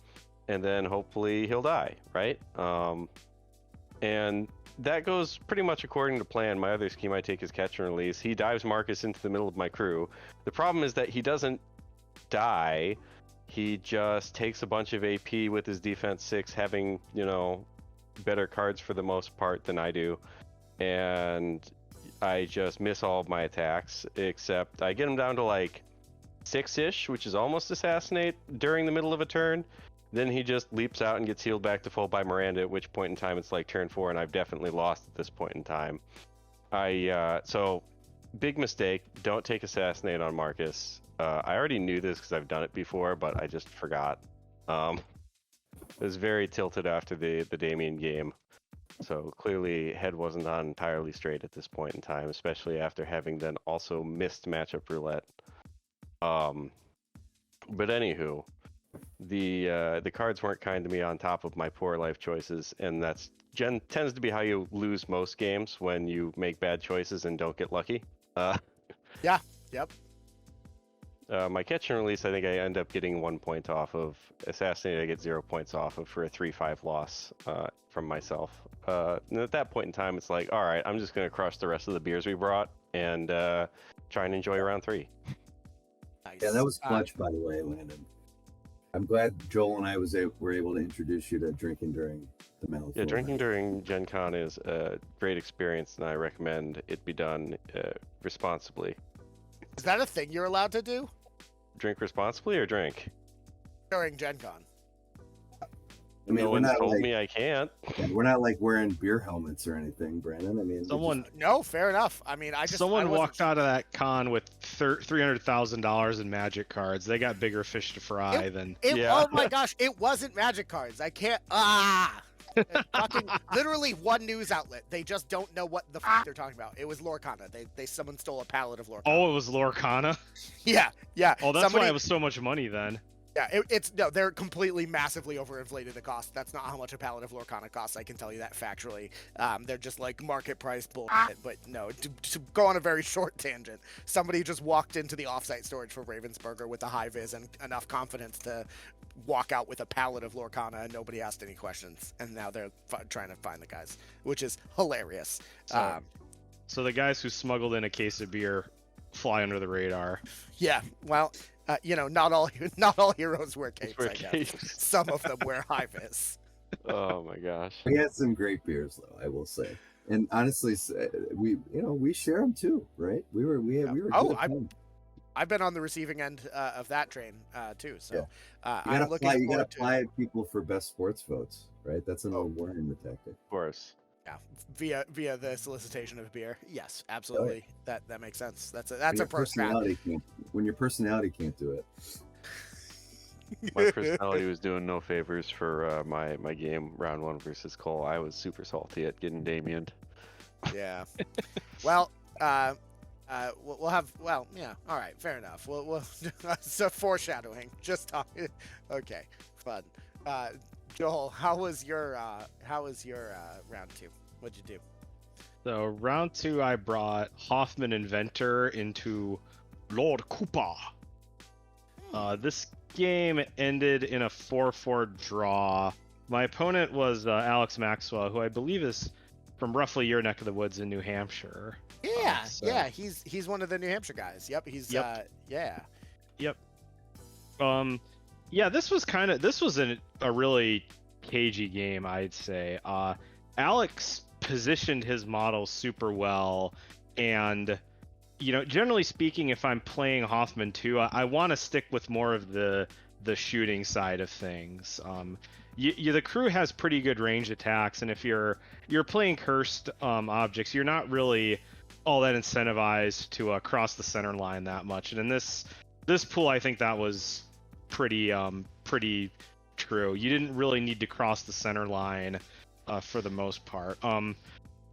And then hopefully he'll die, right? And that goes pretty much according to plan. My other scheme I take is catch and release. He dives Marcus into the middle of my crew. The problem is that he doesn't die. He just takes a bunch of AP with his defense 6, having, better cards for the most part than I do, and I just miss all of my attacks, except I get them down to like 6-ish, which is almost assassinate during the middle of a turn. Then he just leaps out and gets healed back to full by Miranda, at which point in time it's like turn 4, and I've definitely lost at this point in time. So big mistake, don't take assassinate on Marcus. I already knew this because I've done it before, but I just forgot. I was very tilted after the Damien game. So clearly head wasn't on entirely straight at this point in time, especially after having then also missed matchup roulette. But anywho, the cards weren't kind to me on top of my poor life choices, and that's tends to be how you lose most games, when you make bad choices and don't get lucky. Yeah. Yep. My catch and release, I think I end up getting 1 point off of. Assassinate, I get 0 points off of for a 3-5 loss from myself. And at that point in time, it's like, all right, I'm just going to crush the rest of the beers we brought and try and enjoy round 3. Nice. Yeah, that was clutch, by the way, Landon. I'm glad Joel and I were able to introduce you to drinking during the Malifaux. Yeah, drinking during Gen Con is a great experience, and I recommend it be done responsibly. Is that a thing you're allowed to do Drink responsibly or drink? during Gen Con? I mean, No we're one not told like me I can't. we're not like wearing beer helmets or anything, Brandon. I mean, No, fair enough. I mean, Someone walked out of that con with $300,000 in magic cards. They got bigger fish to fry than. Oh my gosh, it wasn't magic cards. I can't. Fucking literally one news outlet. They just don't know what the fuck they're talking about. It was Lorcana. Someone stole a pallet of Lorcana. Oh, it was Lorcana? Yeah. Oh, that's why it was so much money then. Yeah, they're completely massively overinflated the cost. That's not how much a pallet of Lorcana costs, I can tell you that factually. They're just like market price bullshit. But no, to go on a very short tangent, somebody just walked into the offsite storage for Ravensburger with a high vis and enough confidence to walk out with a pallet of Lorcana, and nobody asked any questions. And now they're trying to find the guys, which is hilarious. So the guys who smuggled in a case of beer fly under the radar. Yeah, well, not all heroes wear capes, I guess. Some of them wear high vis. Oh my gosh. we had some great beers, though, I will say. And honestly, we share them too, right? We were. Oh, I've been on the receiving end of that train too. So I'm looking forward to. You gotta apply people for best sports votes, right? That's an old Warhammer tactic. Of course. Yeah, via the solicitation of beer. Yes, absolutely. Oh, that makes sense. That's a personality. When your personality can't do it. My personality was doing no favors for my game round 1 versus Cole. I was super salty at getting Damien'd. Yeah. Well, we'll have. Well, yeah. All right. Fair enough. We'll so foreshadowing. Just talking. Okay. Fun. Joel, how was your round 2? What'd you do? So round 2, I brought Hoffman Inventor into Lord Koopa. This game ended in a 4-4 draw. My opponent was Alex Maxwell, who I believe is from roughly your neck of the woods in New Hampshire. Yeah, yeah, he's one of the New Hampshire guys. Yep, yeah. Yep. Yeah, this was a really cagey game, I'd say. Alex positioned his model super well, and generally speaking, if I'm playing Hoffman 2, I want to stick with more of the shooting side of things. The crew has pretty good range attacks, and if you're playing cursed objects, you're not really all that incentivized to cross the center line that much. And in this pool, I think that was pretty true. You didn't really need to cross the center line for the most part.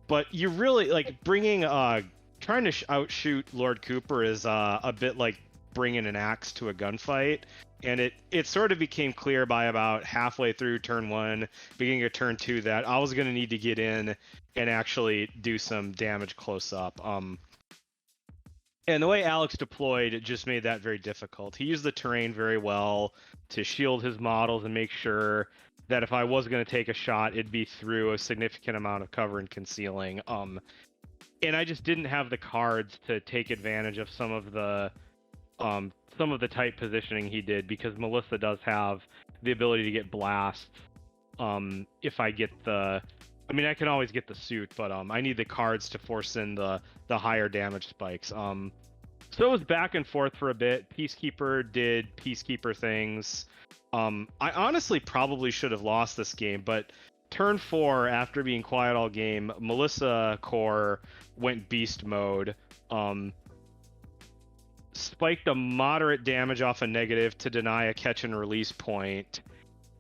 But you really like trying to outshoot Lord Cooper is a bit like bringing an axe to a gunfight, and it sort of became clear by about halfway through turn 1, beginning of turn 2, that I was going to need to get in and actually do some damage close up. And the way Alex deployed, it just made that very difficult. He used the terrain very well to shield his models and make sure that if I was going to take a shot, it'd be through a significant amount of cover and concealing. And I just didn't have the cards to take advantage of some of the tight positioning he did, because Melissa does have the ability to get blasts if I get the, I mean, I can always get the suit, but I need the cards to force in the higher damage spikes. So it was back and forth for a bit. Peacekeeper did Peacekeeper things. I honestly probably should have lost this game, but turn 4, after being quiet all game, Melissa Core went beast mode. Spiked a moderate damage off a negative to deny a catch and release point,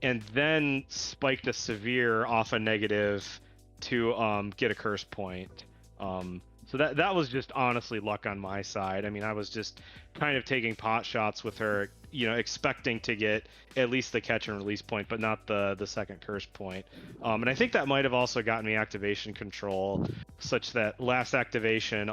and then spiked a severe off a negative to get a curse point. So that was just honestly luck on my side. I mean, I was just kind of taking pot shots with her, expecting to get at least the catch and release point, but not the second curse point. And I think that might have also gotten me activation control, such that last activation,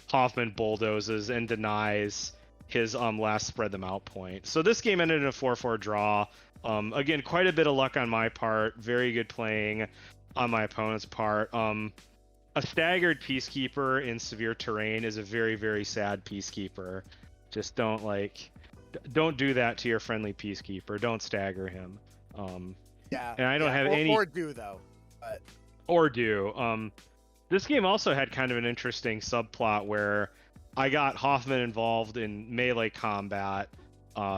Hoffman bulldozes and denies his last spread them out point. So this game ended in a 4-4 draw. Again, quite a bit of luck on my part. Very good playing on my opponent's part. A staggered Peacekeeper in severe terrain is a very, very sad Peacekeeper. Just don't do that to your friendly Peacekeeper. Don't stagger him. Yeah. And I don't have any... Or do, though. But... Or do. This game also had kind of an interesting subplot where I got Hoffman involved in melee combat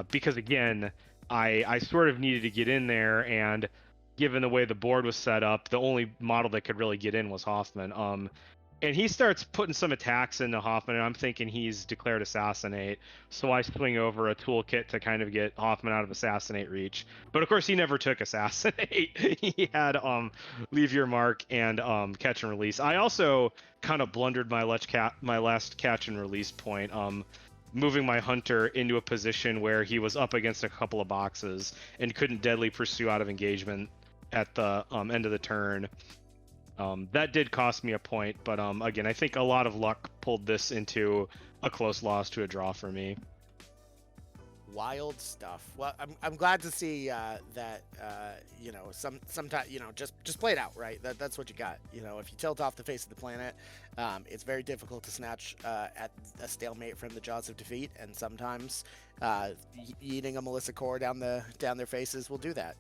because, again, I sort of needed to get in there, and given the way the board was set up, the only model that could really get in was Hoffman. And he starts putting some attacks into Hoffman, and I'm thinking he's declared Assassinate, so I swing over a toolkit to kind of get Hoffman out of Assassinate reach. But of course, he never took Assassinate. He had Leave Your Mark and Catch and Release. I also kind of blundered my last Catch and Release point, moving my Hunter into a position where he was up against a couple of boxes and couldn't deadly pursue out of engagement at the end of the turn. That did cost me a point, but again, I think a lot of luck pulled this into a close loss to a draw for me. Wild stuff. Well, I'm glad to see that sometimes just play it out, right? That's what you got. If you tilt off the face of the planet, it's very difficult to snatch at a stalemate from the jaws of defeat, and sometimes eating a Melissa Core down their faces will do that.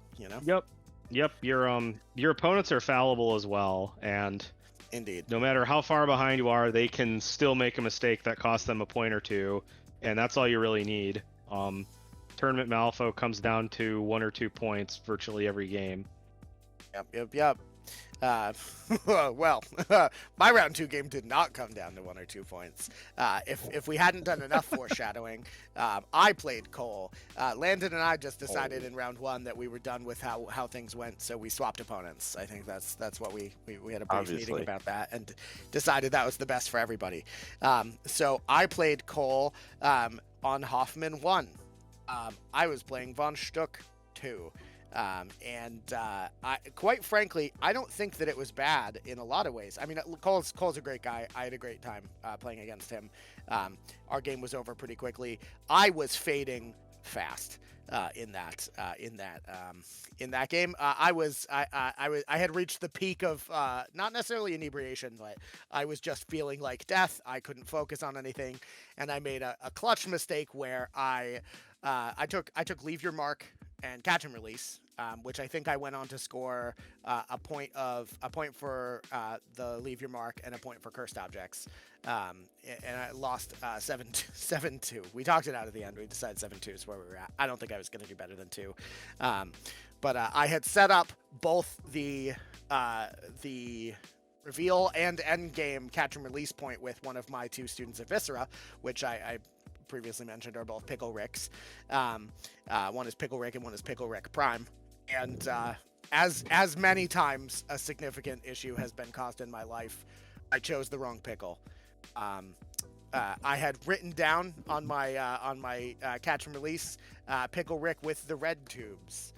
Yep. Your opponents are fallible as well, and indeed, no matter how far behind you are, they can still make a mistake that costs them a point or two, and that's all you really need. Tournament Malifaux comes down to 1 or 2 points virtually every game. Yep. Well, my round 2 game did not come down to 1 or 2 points. If we hadn't done enough foreshadowing, I played Cole. Landon and I just decided in round 1 that we were done with how things went, so we swapped opponents. I think that's what we had a brief meeting about that and decided that was the best for everybody. So I played Cole on Hoffman 1. I was playing Von Stuck 2. Quite frankly, I don't think that it was bad in a lot of ways. I mean, Cole's a great guy. I had a great time playing against him. Our game was over pretty quickly. I was fading fast in that game. I had reached the peak of not necessarily inebriation, but I was just feeling like death. I couldn't focus on anything, and I made a clutch mistake where I took Leave Your Mark and Catch and Release, which I think I went on to score a point for the Leave Your Mark and a point for Cursed Objects, and I lost 7-2. We talked it out at the end. We decided 7-2 is where we were at. I don't think I was going to do better than 2, but I had set up both the reveal and end game Catch and Release point with one of my 2 students at Viscera, which I previously mentioned are both Pickle Ricks. One is Pickle Rick and one is Pickle Rick Prime. And as many times a significant issue has been caused in my life, I chose the wrong pickle. I had written down on my Catch and Release Pickle Rick with the red tubes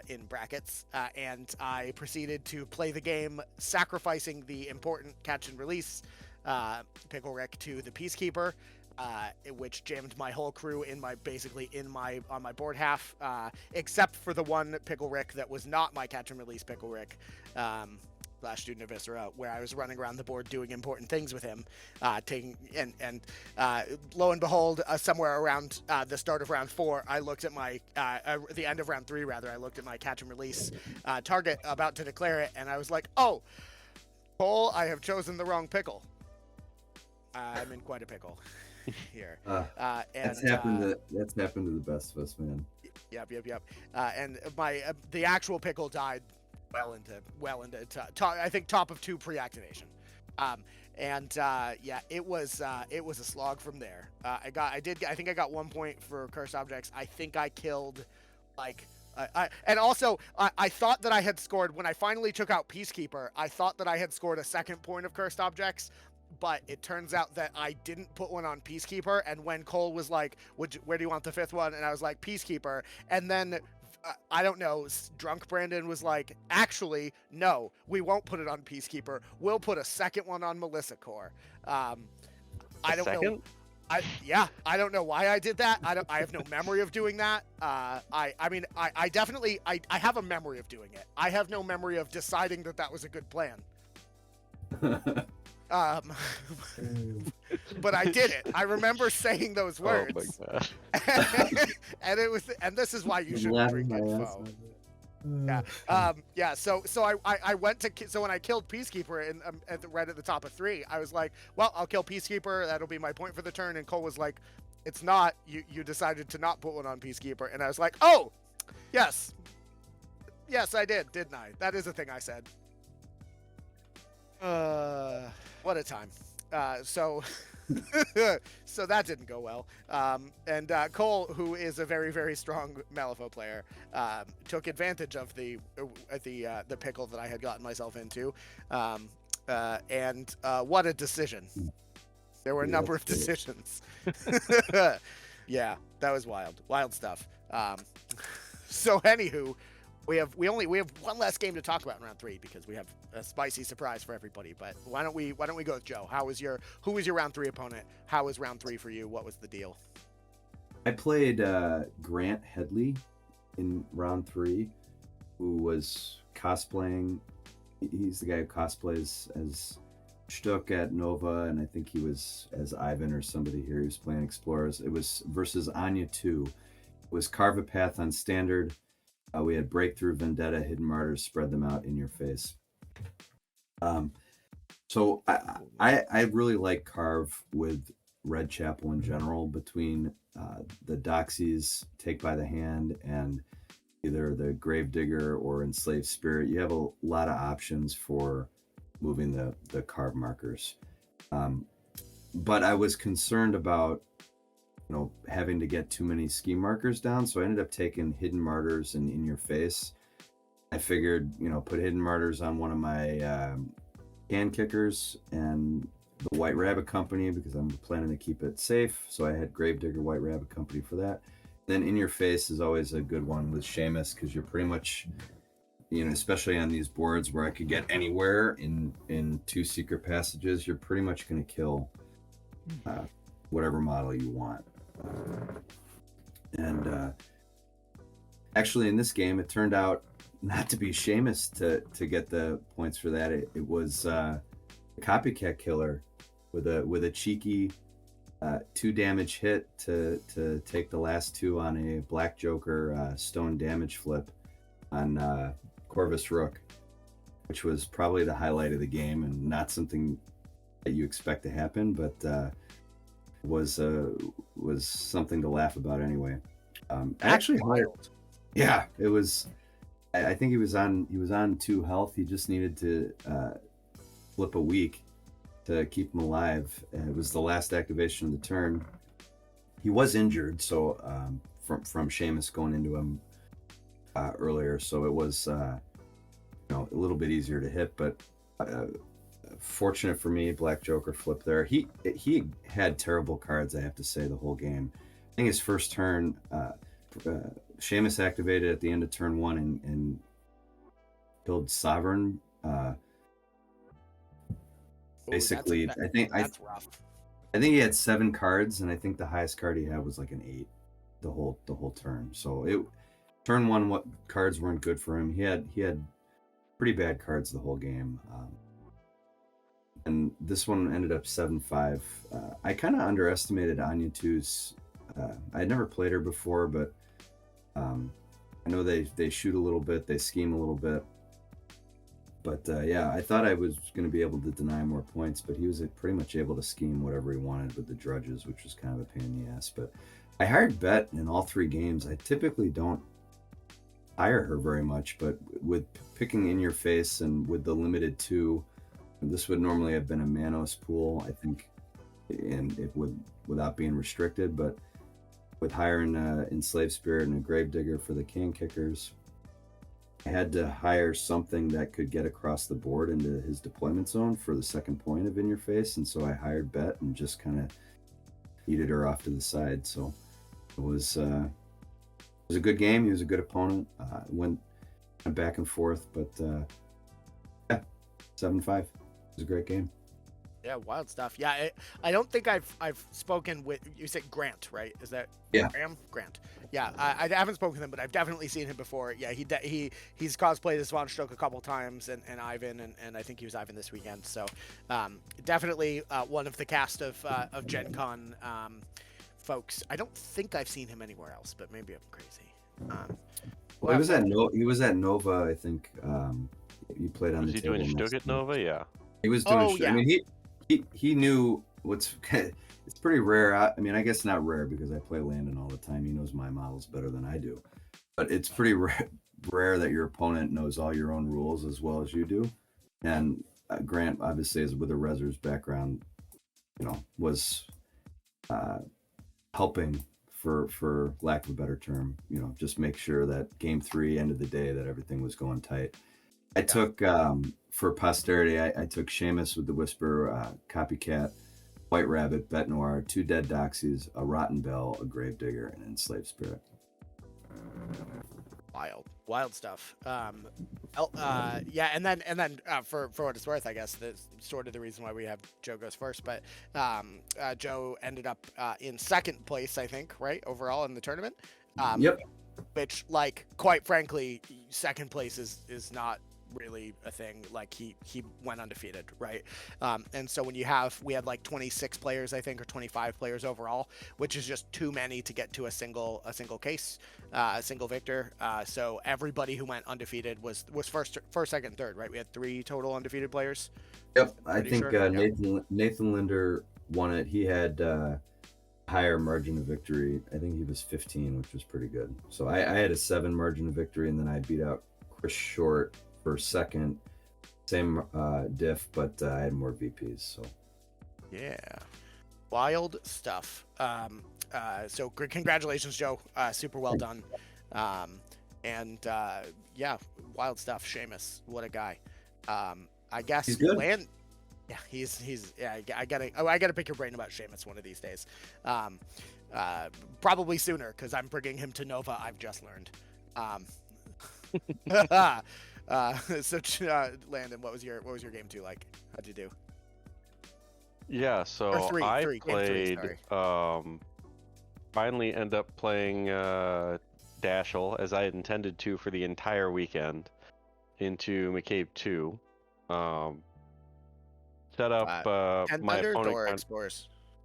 in brackets, and I proceeded to play the game sacrificing the important Catch and Release Pickle Rick to the Peacekeeper, which jammed my whole crew on my board half, except for the one Pickle Rick that was not my Catch and Release Pickle Rick, Student of Viscera, where I was running around the board doing important things with him, taking and lo and behold, somewhere around the start of round 4, I looked at my the end of round 3 rather. I looked at my catch and release target, about to declare it, and I was like, "Oh, Cole, I have chosen the wrong pickle. I'm in quite a pickle here." And that's happened to the best of us, man. Yep. And my the actual pickle died well into I think top of 2 pre-activation. It was a slog from there. I think I got 1 point for cursed objects. I think I killed and also I thought that I had scored when I finally took out Peacekeeper. I thought that I had scored a 2nd point of cursed objects, but it turns out that I didn't put one on Peacekeeper. And when Cole was like, where do you want the 5th one? And I was like, Peacekeeper. And then, I don't know, drunk Brandon was like, actually, no, we won't put it on Peacekeeper. We'll put a 2nd one on Melissa Core. I don't know. I don't know why I did that. I have no memory of doing that. I definitely have a memory of doing it. I have no memory of deciding that was a good plan. But I did it. I remember saying those words. Oh my God. and this is why you shouldn't drink info. So I went to, so when I killed Peacekeeper right at the top of 3, I was like, well, I'll kill Peacekeeper, that'll be my point for the turn. And Cole was like, it's not, you decided to not put one on Peacekeeper. And I was like, oh, yes I did, didn't I? That is a thing I said. What a time. So that didn't go well. And Cole, who is a very, very strong Malifaux player, took advantage of the pickle that I had gotten myself into. And what a decision. There were a number of decisions. Yeah, that was wild stuff. So anywho, we have one last game to talk about in round 3 because we have a spicy surprise for everybody. But why don't we go with Joe? Who was your round 3 opponent? How was round 3 for you? What was the deal? I played Grant Headley in round 3, who was cosplaying. He's the guy who cosplays as Stuck at Nova, and I think he was as Ivan or somebody here. He was playing Explorers. It was versus Anya 2. It was Carve a Path on Standard. We had Breakthrough, Vendetta, Hidden Martyrs, Spread Them Out in Your Face. So I really like Carve with Red Chapel in general, between the Doxies, Take by the Hand, and either the Gravedigger or Enslaved Spirit. You have a lot of options for moving the Carve markers. But I was concerned about having to get too many scheme markers down, so I ended up taking Hidden Martyrs and In Your Face. I figured, put Hidden Martyrs on one of my can kickers and the White Rabbit Company, because I'm planning to keep it safe. So I had Gravedigger, White Rabbit Company for that. Then In Your Face is always a good one with Seamus, because you're pretty much, especially on these boards where I could get anywhere in 2 secret passages, you're pretty much going to kill whatever model you want. And actually in this game, it turned out not to be Seamus to get the points for that. It was a Copycat Killer with a cheeky 2 damage hit to take the last 2 on a Black Joker stone damage flip on Corvus Rook, which was probably the highlight of the game and not something that you expect to happen, but was something to laugh about anyway. Actually wild. Yeah, it was. I think he was on 2 health. He just needed to flip a week to keep him alive. It was the last activation of the turn. He was injured, so from Seamus going into him earlier, so it was a little bit easier to hit. But fortunate for me, Black Joker flipped there. He had terrible cards, I have to say, the whole game. I think his first turn, Seamus activated at the end of turn 1 and killed Sovereign. Basically, that's rough. I think he had 7 cards, and I think the highest card he had was like an 8 the whole turn. So turn 1, what cards weren't good for him. He had pretty bad cards the whole game. And this one ended up 7-5. I kind of underestimated Anya 2's. I had never played her before, but I know they shoot a little bit, they scheme a little bit. But yeah, I thought I was going to be able to deny more points, but he was pretty much able to scheme whatever he wanted with the drudges, which was kind of a pain in the ass. But I hired Bet in all 3 games. I typically don't hire her very much, but with picking in your face and with the limited 2, this would normally have been a Manos pool, I think, and it would without being restricted. But with hiring Enslaved Spirit and a Gravedigger for the can kickers, I had to hire something that could get across the board into his deployment zone for the second point of in your face, and so I hired Bet and just kind of heated her off to the side. So it was a good game. He was a good opponent. Went back and forth, but yeah, 7-5. It was a great game. Yeah, wild stuff. Yeah, I don't think I've spoken with, you said Grant, right? Is that Grant? Yeah, I haven't spoken with him, but I've definitely seen him before. Yeah, he's cosplayed as Von Stoke a couple times, and Ivan, and I think he was Ivan this weekend. So definitely one of the cast of GenCon folks. I don't think I've seen him anywhere else, but maybe I'm crazy. Well, he was at Nova, I think. He played on was the he table. doing Stug at Nova? Yeah. He was doing. Yeah. I mean, he knew what's. It's pretty rare. I mean, I guess not rare because I play Landon all the time. He knows my models better than I do. But it's pretty rare that your opponent knows all your own rules as well as you do. And Grant, obviously, is with a Rezzer's background, was helping for lack of a better term. Just make sure that game 3, end of the day, that everything was going tight. I took for posterity. I took Seamus with the Whisper, Copycat, White Rabbit, Bet Noir, 2 Dead Doxies, a Rotten Bell, a Gravedigger, and Enslaved Spirit. Wild stuff. Yeah, and then for what it's worth, I guess that's sort of the reason why we have Joe goes first. But Joe ended up in 2nd place, I think, right, overall in the tournament. Yep. Which, like, quite frankly, 2nd place is not really a thing. Like, he went undefeated, right? And so when we had like 26 players, I think, or 25 players overall, which is just too many to get to a single case, a single victor. So everybody who went undefeated was first, second, third, right? We had 3 total undefeated players. Yep. I think sure. Nathan Linder won it. He had higher margin of victory. I think he was 15, which was pretty good. So I had a 7 margin of victory, and then I beat out Chris Short for 2nd, same diff, but I had more VPs. So yeah, wild stuff. So congratulations, Joe. Super well done. And yeah, wild stuff. Seamus, what a guy. I guess he's good. Yeah, he's yeah. I gotta pick your brain about Seamus one of these days. Probably sooner, because I'm bringing him to Nova. I've just learned. So Landon, what was your game 2 like? How'd you do? Yeah, so Three, I played. Finally, end up playing Dashel as I had intended to for the entire weekend into McCabe 2. Set up my opponent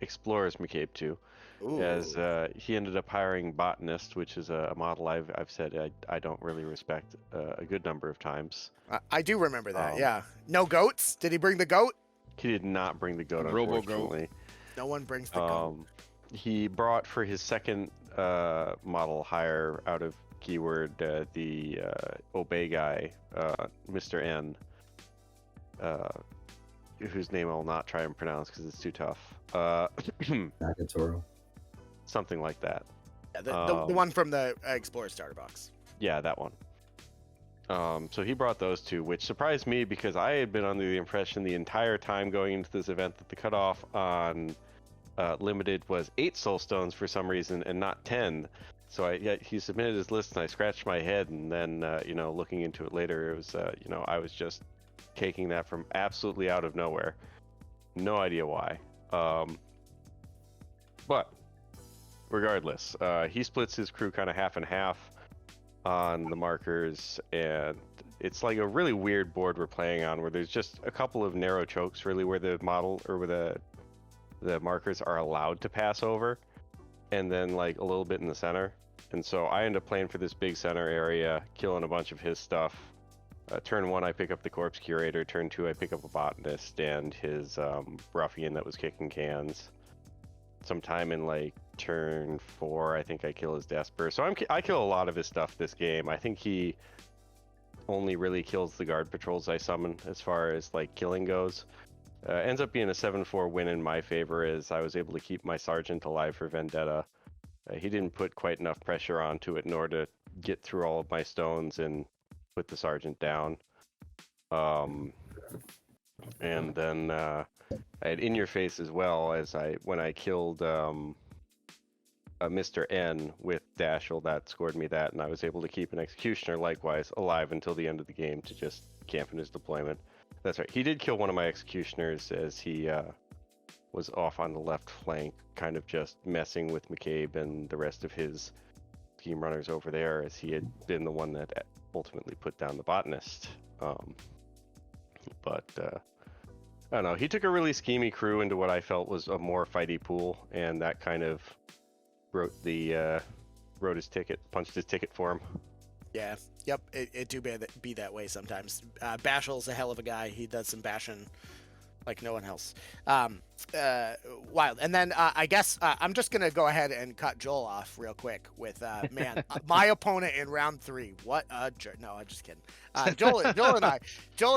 Explorers McCabe 2. Ooh. As he ended up hiring Botanist, which is a model I've said I don't really respect a good number of times. I do remember that, yeah. No goats? Did he bring the goat? He did not bring the goat, unfortunately. No one brings the goat. He brought for his 2nd model hire out of keyword the Obey guy, Mr. N, whose name I'll not try and pronounce because it's too tough. Nakatoro. Something like that. Yeah, the one from the Explorer starter box. Yeah, that one. So he brought those 2, which surprised me because I had been under the impression the entire time going into this event that the cutoff on limited was 8 Soulstones for some reason and not 10. So he submitted his list and I scratched my head, and then looking into it later, it was I was just taking that from absolutely out of nowhere. No idea why. But regardless, he splits his crew kind of half and half on the markers, and it's like a really weird board we're playing on, where there's just a couple of narrow chokes, really, where the model or where the markers are allowed to pass over, and then like a little bit in the center. And so I end up playing for this big center area, killing a bunch of his stuff. Turn 1, I pick up the corpse curator. Turn 2, I pick up a botanist and his ruffian that was kicking cans. Sometime in like turn 4, I think I kill his Desper. So I kill a lot of his stuff this game. I think he only really kills the guard patrols I summon as far as like killing goes. Ends up being a 7-4 win in my favor, as I was able to keep my sergeant alive for Vendetta. He didn't put quite enough pressure onto it in order to get through all of my stones and put the sergeant down. And then I had In Your Face as well, as when I killed Mr. N with Dashel, that scored me that, and I was able to keep an Executioner likewise alive until the end of the game to just camp in his deployment. That's right, he did kill one of my Executioners as he was off on the left flank, kind of just messing with McCabe and the rest of his team runners over there, as he had been the one that ultimately put down the botanist. But I don't know, he took a really schemy crew into what I felt was a more fighty pool, and that kind of wrote his ticket, punched his ticket for him. Yeah, yep, it do be that way sometimes. Bashel's a hell of a guy. He does some bashing like no one else. Wild. And then I guess I'm just going to go ahead and cut Joel off real quick with, man, my opponent in round 3. What a jerk. No, I'm just kidding. Joel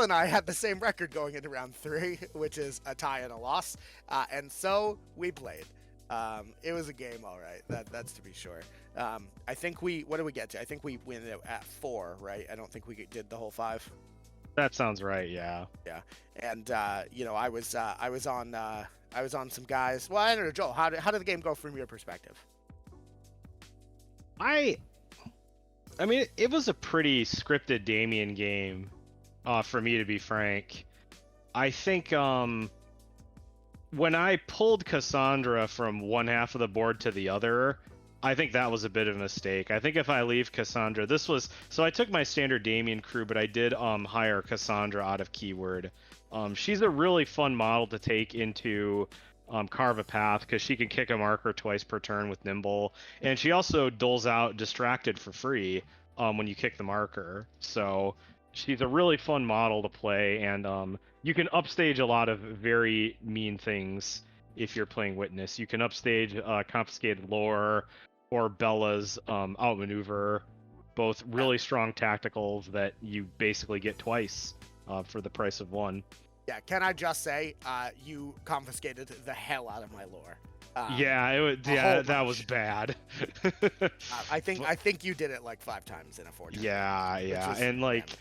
and I had the same record going into round 3, which is a tie and a loss. And so we played. It was a game, all right. That's to be sure. I think what did we get to? I think we win at 4, right? I don't think we did the whole 5. That sounds right. Yeah. Yeah, and I was on some guys. Well, I don't know, Joel. How did the game go from your perspective? I mean, it was a pretty scripted Damien game, for me, to be frank. I think when I pulled Cassandra from one half of the board to the other, I think that was a bit of a mistake. I think if I leave Cassandra, so I took my standard Damien crew, but I did hire Cassandra out of Keyword. She's a really fun model to take into Carve a Path, because she can kick a marker twice per turn with Nimble, and she also doles out Distracted for free when you kick the marker. So she's a really fun model to play, and you can upstage a lot of very mean things if you're playing Witness. You can upstage Confiscated Lore or Bella's Outmaneuver, both really strong tacticals that you basically get twice for the price of one. Yeah, can I just say, you confiscated the hell out of my lore. That was bad. I think you did it like 5 times in a 4 turn. Yeah, and like,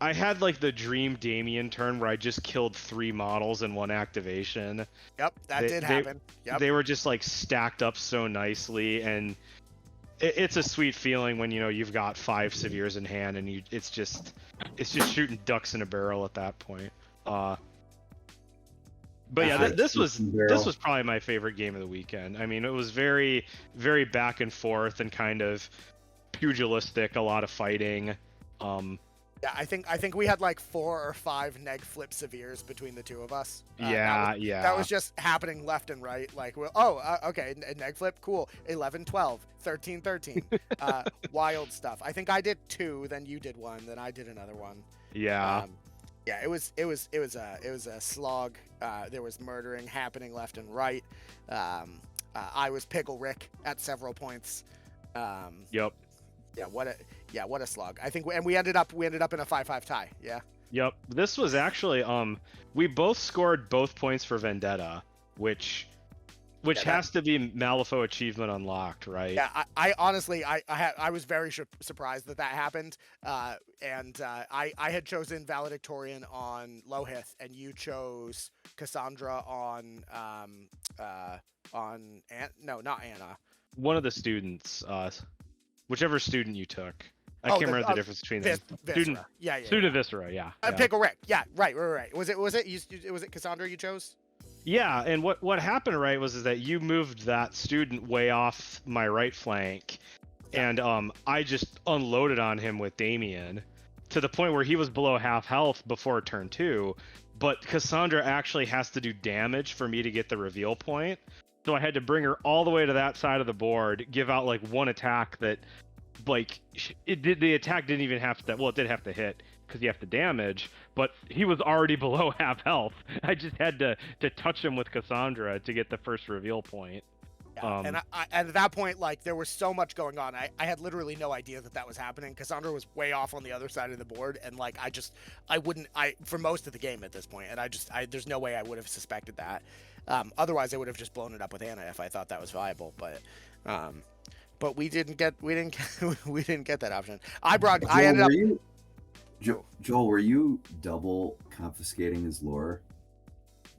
I had like the dream Damien turn where I just killed 3 models in one activation. Yep, that did happen. Yep. They were just like stacked up so nicely, and it's a sweet feeling when you've got 5 Severes in hand, and it's just shooting ducks in a barrel at that point. But yeah, this was probably my favorite game of the weekend. I mean, it was very, very back and forth and kind of pugilistic, a lot of fighting. Yeah, I think we had like 4 or 5 neg flip Severes between the two of us. That was just happening left and right. Like, okay, neg flip, cool. 11, 12, 13, 13. Wild stuff. I think I did 2, then you did 1, then I did another one. Yeah. It was a slog. There was murdering happening left and right. I was Pickle Rick at several points. Yep. Yeah, what a slog. I think we ended up in a 5-5 tie. Yeah. Yep. This was actually we both scored both points for Vendetta, which has to be Malifaux achievement unlocked, right? Yeah, I honestly I was very surprised that happened. And I had chosen Valedictorian on Lohith, and you chose Cassandra on not Anna. One of the students, whichever student you took. I can't remember the difference between them. Student, Student Viscera, yeah. Pickle Rick, yeah, right. Was it Cassandra you chose? Yeah, and what happened, right, was that you moved that student way off my right flank, and I just unloaded on him with Damien to the point where he was below half health before turn 2, but Cassandra actually has to do damage for me to get the reveal point. So I had to bring her all the way to that side of the board, give out like one attack that, like, the attack didn't even have to, well, it did have to hit because you have to damage, but he was already below half health. I just had to touch him with Cassandra to get the first reveal point. Yeah. And at that point, like, there was so much going on. I had literally no idea that was happening. Cassandra was way off on the other side of the board, and like for most of the game at this point, and there's no way I would have suspected that. Otherwise, I would have just blown it up with Anna if I thought that was viable. But we didn't get that option. Joel, were you double confiscating his lore?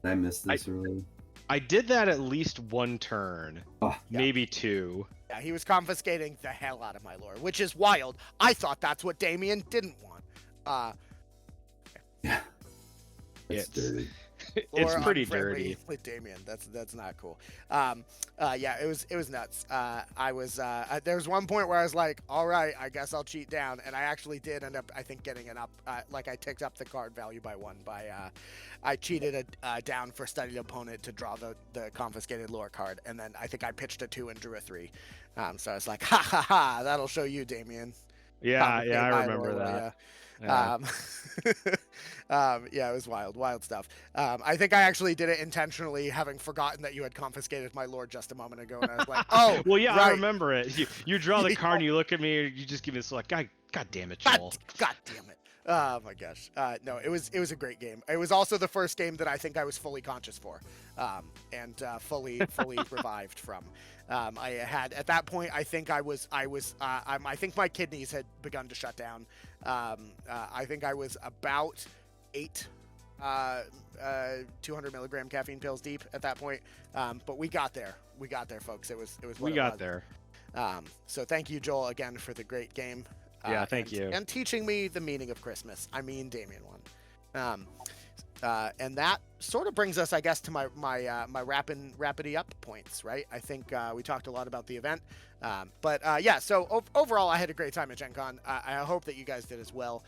Did I miss this early? I did that at least one turn, maybe 2. Yeah, he was confiscating the hell out of my lore, which is wild. I thought that's what Damien didn't want. Yeah, it's dirty. It's pretty dirty with Damien. That's not cool. Yeah, it was nuts. There was one point where I was like, all right, I guess I'll cheat down, and I actually did end up, I think, getting it up. Like, I ticked up the card value by 1 by I cheated down for studied opponent to draw the confiscated lore card, and then I think I pitched a 2 and drew a 3. So I was like, ha ha ha, that'll show you, Damien. Yeah, I remember that. Yeah. Yeah, it was wild stuff. I think I actually did it intentionally, having forgotten that you had confiscated my lore just a moment ago, and I was like, oh, well, yeah, right. I remember it. You draw the card, and you look at me, and you just give me this like, God damn it, Joel. God damn it. Oh my gosh. No, it was a great game. It was also the first game that I think I was fully conscious for, and fully revived from. I had at that point, I think I think my kidneys had begun to shut down. I think I was about 8 200 milligram caffeine pills deep at that point. But we got there, folks. It was we got there. So thank you, Joel, again for the great game. Yeah, thank you. And teaching me the meaning of Christmas. I mean, Damien won. And that sort of brings us, I guess, to my rapidy up points, right? I think we talked a lot about the event. Yeah, so overall, I had a great time at GenCon. I hope that you guys did as well.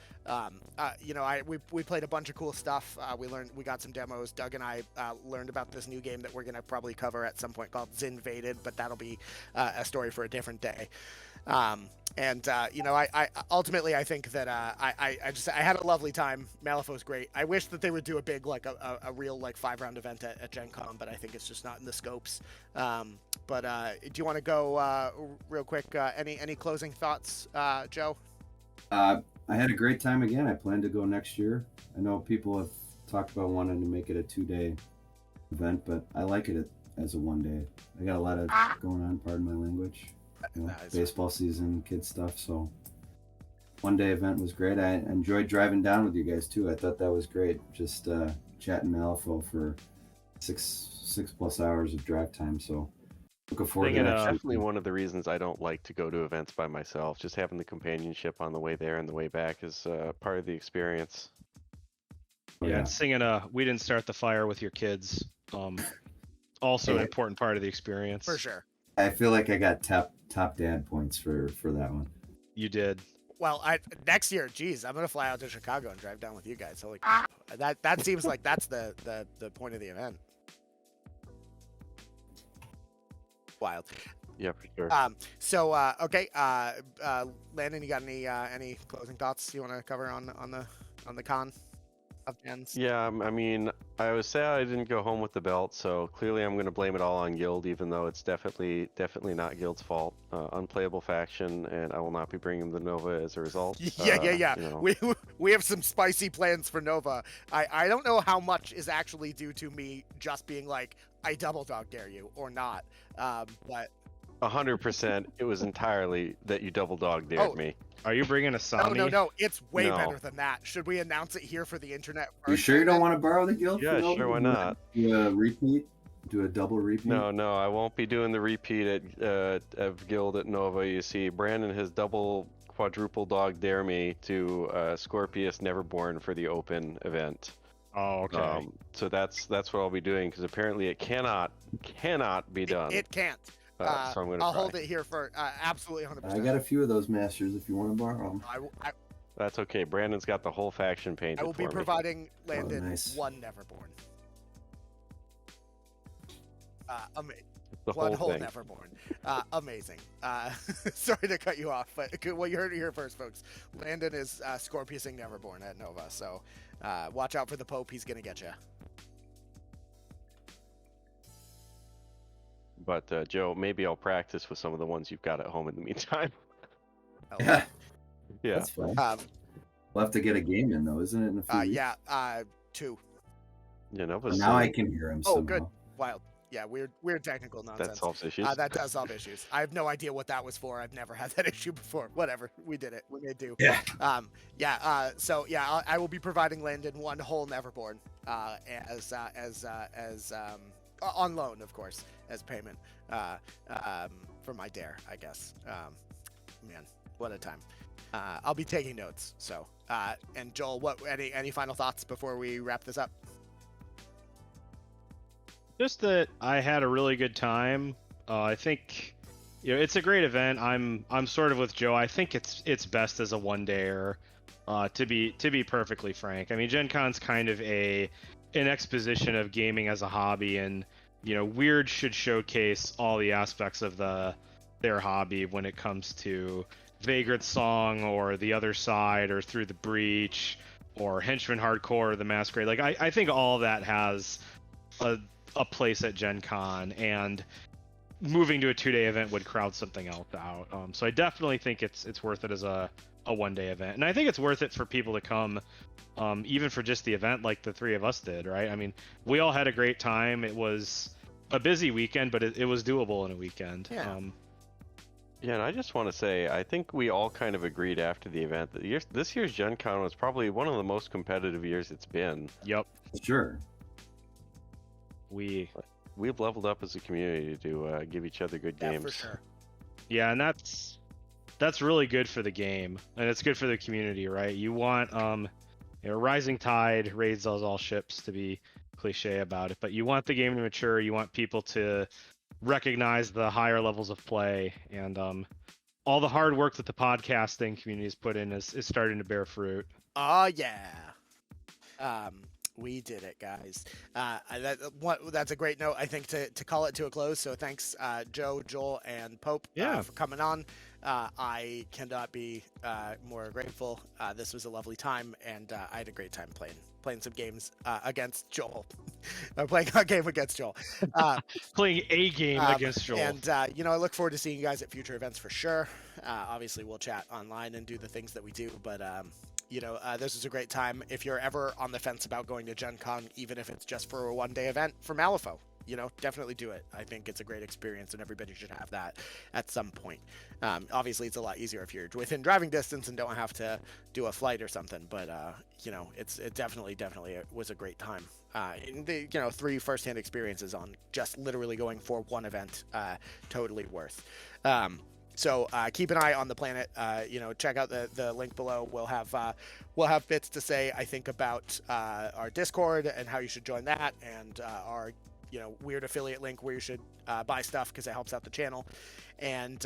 We played a bunch of cool stuff. We got some demos. Doug and I learned about this new game that we're going to probably cover at some point called Zinvaded, but that'll be a story for a different day. I ultimately, I think that I had a lovely time. Malifaux's great. I wish that they would do a big, like a real like 5-round event at GenCon, but I think it's just not in the scopes. Do you want to go real quick? Any closing thoughts, Joe? I had a great time again. I plan to go next year. I know people have talked about wanting to make it a 2-day event, but I like it as a 1-day. I got a lot of going on, pardon my language. Baseball season, kids stuff, so 1-day event was great. I enjoyed driving down with you guys too. I thought that was great, just chatting Malifaux for six plus hours of drive time, so looking forward to that. Definitely one of the reasons I don't like to go to events by myself. Just having the companionship on the way there and the way back is part of the experience. Yeah, and singing We Didn't Start the Fire with your kids, also an important part of the experience. For sure. I feel like I got top dad points for that one. You did. Well, next year, geez, I'm gonna fly out to Chicago and drive down with you guys. Holy, that seems like that's the point of the event. Wild. Yeah, for sure. Okay, Landon, you got any closing thoughts you want to cover on the con of gens? Yeah, I mean, I was sad I didn't go home with the belt, so clearly I'm going to blame it all on Guild, even though it's definitely not Guild's fault. Unplayable faction, and I will not be bringing the Nova as a result. Yeah. We have some spicy plans for Nova. I don't know how much is actually due to me just being like, I double dog dare you or not, but 100%, it was entirely that you double dog dared me. Are you bringing a Sami? No, it's way better than that. Should we announce it here for the internet first? You sure you don't want to borrow the Guild? Yeah, sure, why not? Do a repeat? Do a double repeat? No, I won't be doing the repeat of Guild at Nova. You see, Brandon has quadruple dog dare me to Scorpius Neverborn for the open event. Oh, okay. So that's what I'll be doing, because apparently it cannot be done. It can't. So I'm gonna I'll hold it here for absolutely 100%. I got a few of those masters if you want to borrow them. That's okay. Brandon's got the whole faction painted I will be for me. providing Landon nice. 1 Neverborn. The One whole whole thing. Neverborn. Amazing. Sorry to cut you off, but well, you heard it here first, folks. Landon is Scorpiusing Neverborn at Nova, so watch out for the Pope. He's going to get you. But Joe, maybe I'll practice with some of the ones you've got at home in the meantime. Yeah, Yeah. that's fine. Um, We'll have to get a game in though, isn't it? In a few weeks? yeah, 2. You know, But now I can hear him. Oh, somehow. good. Wild. Yeah, weird technical nonsense. that solves issues. That does solve issues. I have no idea what that was for. I've never had that issue before. Whatever. We did it. We made do. Yeah. So yeah, I will be providing Landon 1 whole Neverborn as on loan, of course, as payment for my dare, I guess. Man, what a time. I'll be taking notes. So, and Joel, any final thoughts before we wrap this up? Just that I had a really good time. I think, it's a great event. I'm sort of with Joe. I think it's best as a one-dayer. To be perfectly frank, I mean, Gen Con's kind of an exposition of gaming as a hobby, and Wyrd should showcase all the aspects of their hobby when it comes to Vagrant Song or The Other Side or Through the Breach or Henchman Hardcore or The Masquerade. Like I think all of that has a place at Gen Con, and moving to a 2-day event would crowd something else out. So I definitely think it's worth it as a one-day event, and I think it's worth it for people to come, even for just the event, like the 3 of us did, right? I mean, we all had a great time. It was a busy weekend, but it was doable in a weekend. Yeah. Yeah, and I just want to say, I think we all kind of agreed after the event that this year's Gen Con was probably one of the most competitive years it's been. Yep. Sure. We've leveled up as a community to give each other good Yeah, games. for sure. Yeah, and that's really good for the game, and it's good for the community, right? You want rising tide raises all ships, to be cliche about it, but you want the game to mature. You want people to recognize the higher levels of play, and all the hard work that the podcasting community has put in is starting to bear fruit. Oh yeah. We did it, guys. That's a great note, I think, to call it to a close. So thanks, Joe, Joel, and Pope for coming on. I cannot be more grateful. This was a lovely time, and I had a great time playing some games against Joel. I'm playing a game against Joel. Playing a game against Joel. And, I look forward to seeing you guys at future events for sure. Obviously, we'll chat online and do the things that we do, but this is a great time. If you're ever on the fence about going to Gen Con, even if it's just for a one-day event for Malifaux, definitely do it. I think it's a great experience, and everybody should have that at some point. Obviously, it's a lot easier if you're within driving distance and don't have to do a flight or something, but, it definitely was a great time. The 3 first-hand experiences on just literally going for one event, totally worth. So keep an eye on the planet. Check out the link below. We'll have bits to say, I think, about our Discord and how you should join that, and our Wyrd affiliate link where you should buy stuff because it helps out the channel. And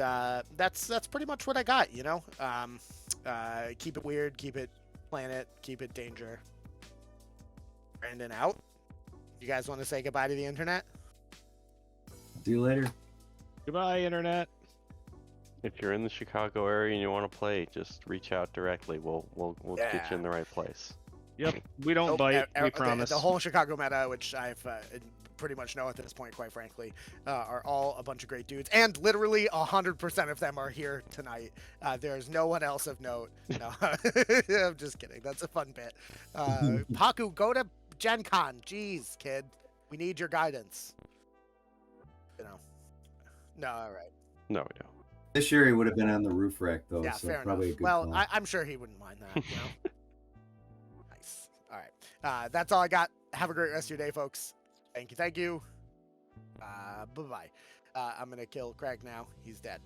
that's pretty much what I got. Keep it weird, keep it planet, keep it danger. Brandon out. You guys want to say goodbye to the internet? See you later. Goodbye, internet. If you're in the Chicago area and you want to play, just reach out directly. We'll get you in the right place. Yep, we don't bite. We promise. The whole Chicago meta, which I've pretty much know at this point, quite frankly, are all a bunch of great dudes, and literally 100% of them are here tonight. There's no one else of note. No, I'm just kidding. That's a fun bit. Paku, go to Gen Con. Jeez, kid, we need your guidance. No, all right. No, we don't. This year he would have been on the roof rack though, Yeah, so fair probably enough. a good Well, call. I'm sure he wouldn't mind that. Nice. All right. That's all I got. Have a great rest of your day, folks. Thank you. Bye-bye. I'm going to kill Craig now. He's dead.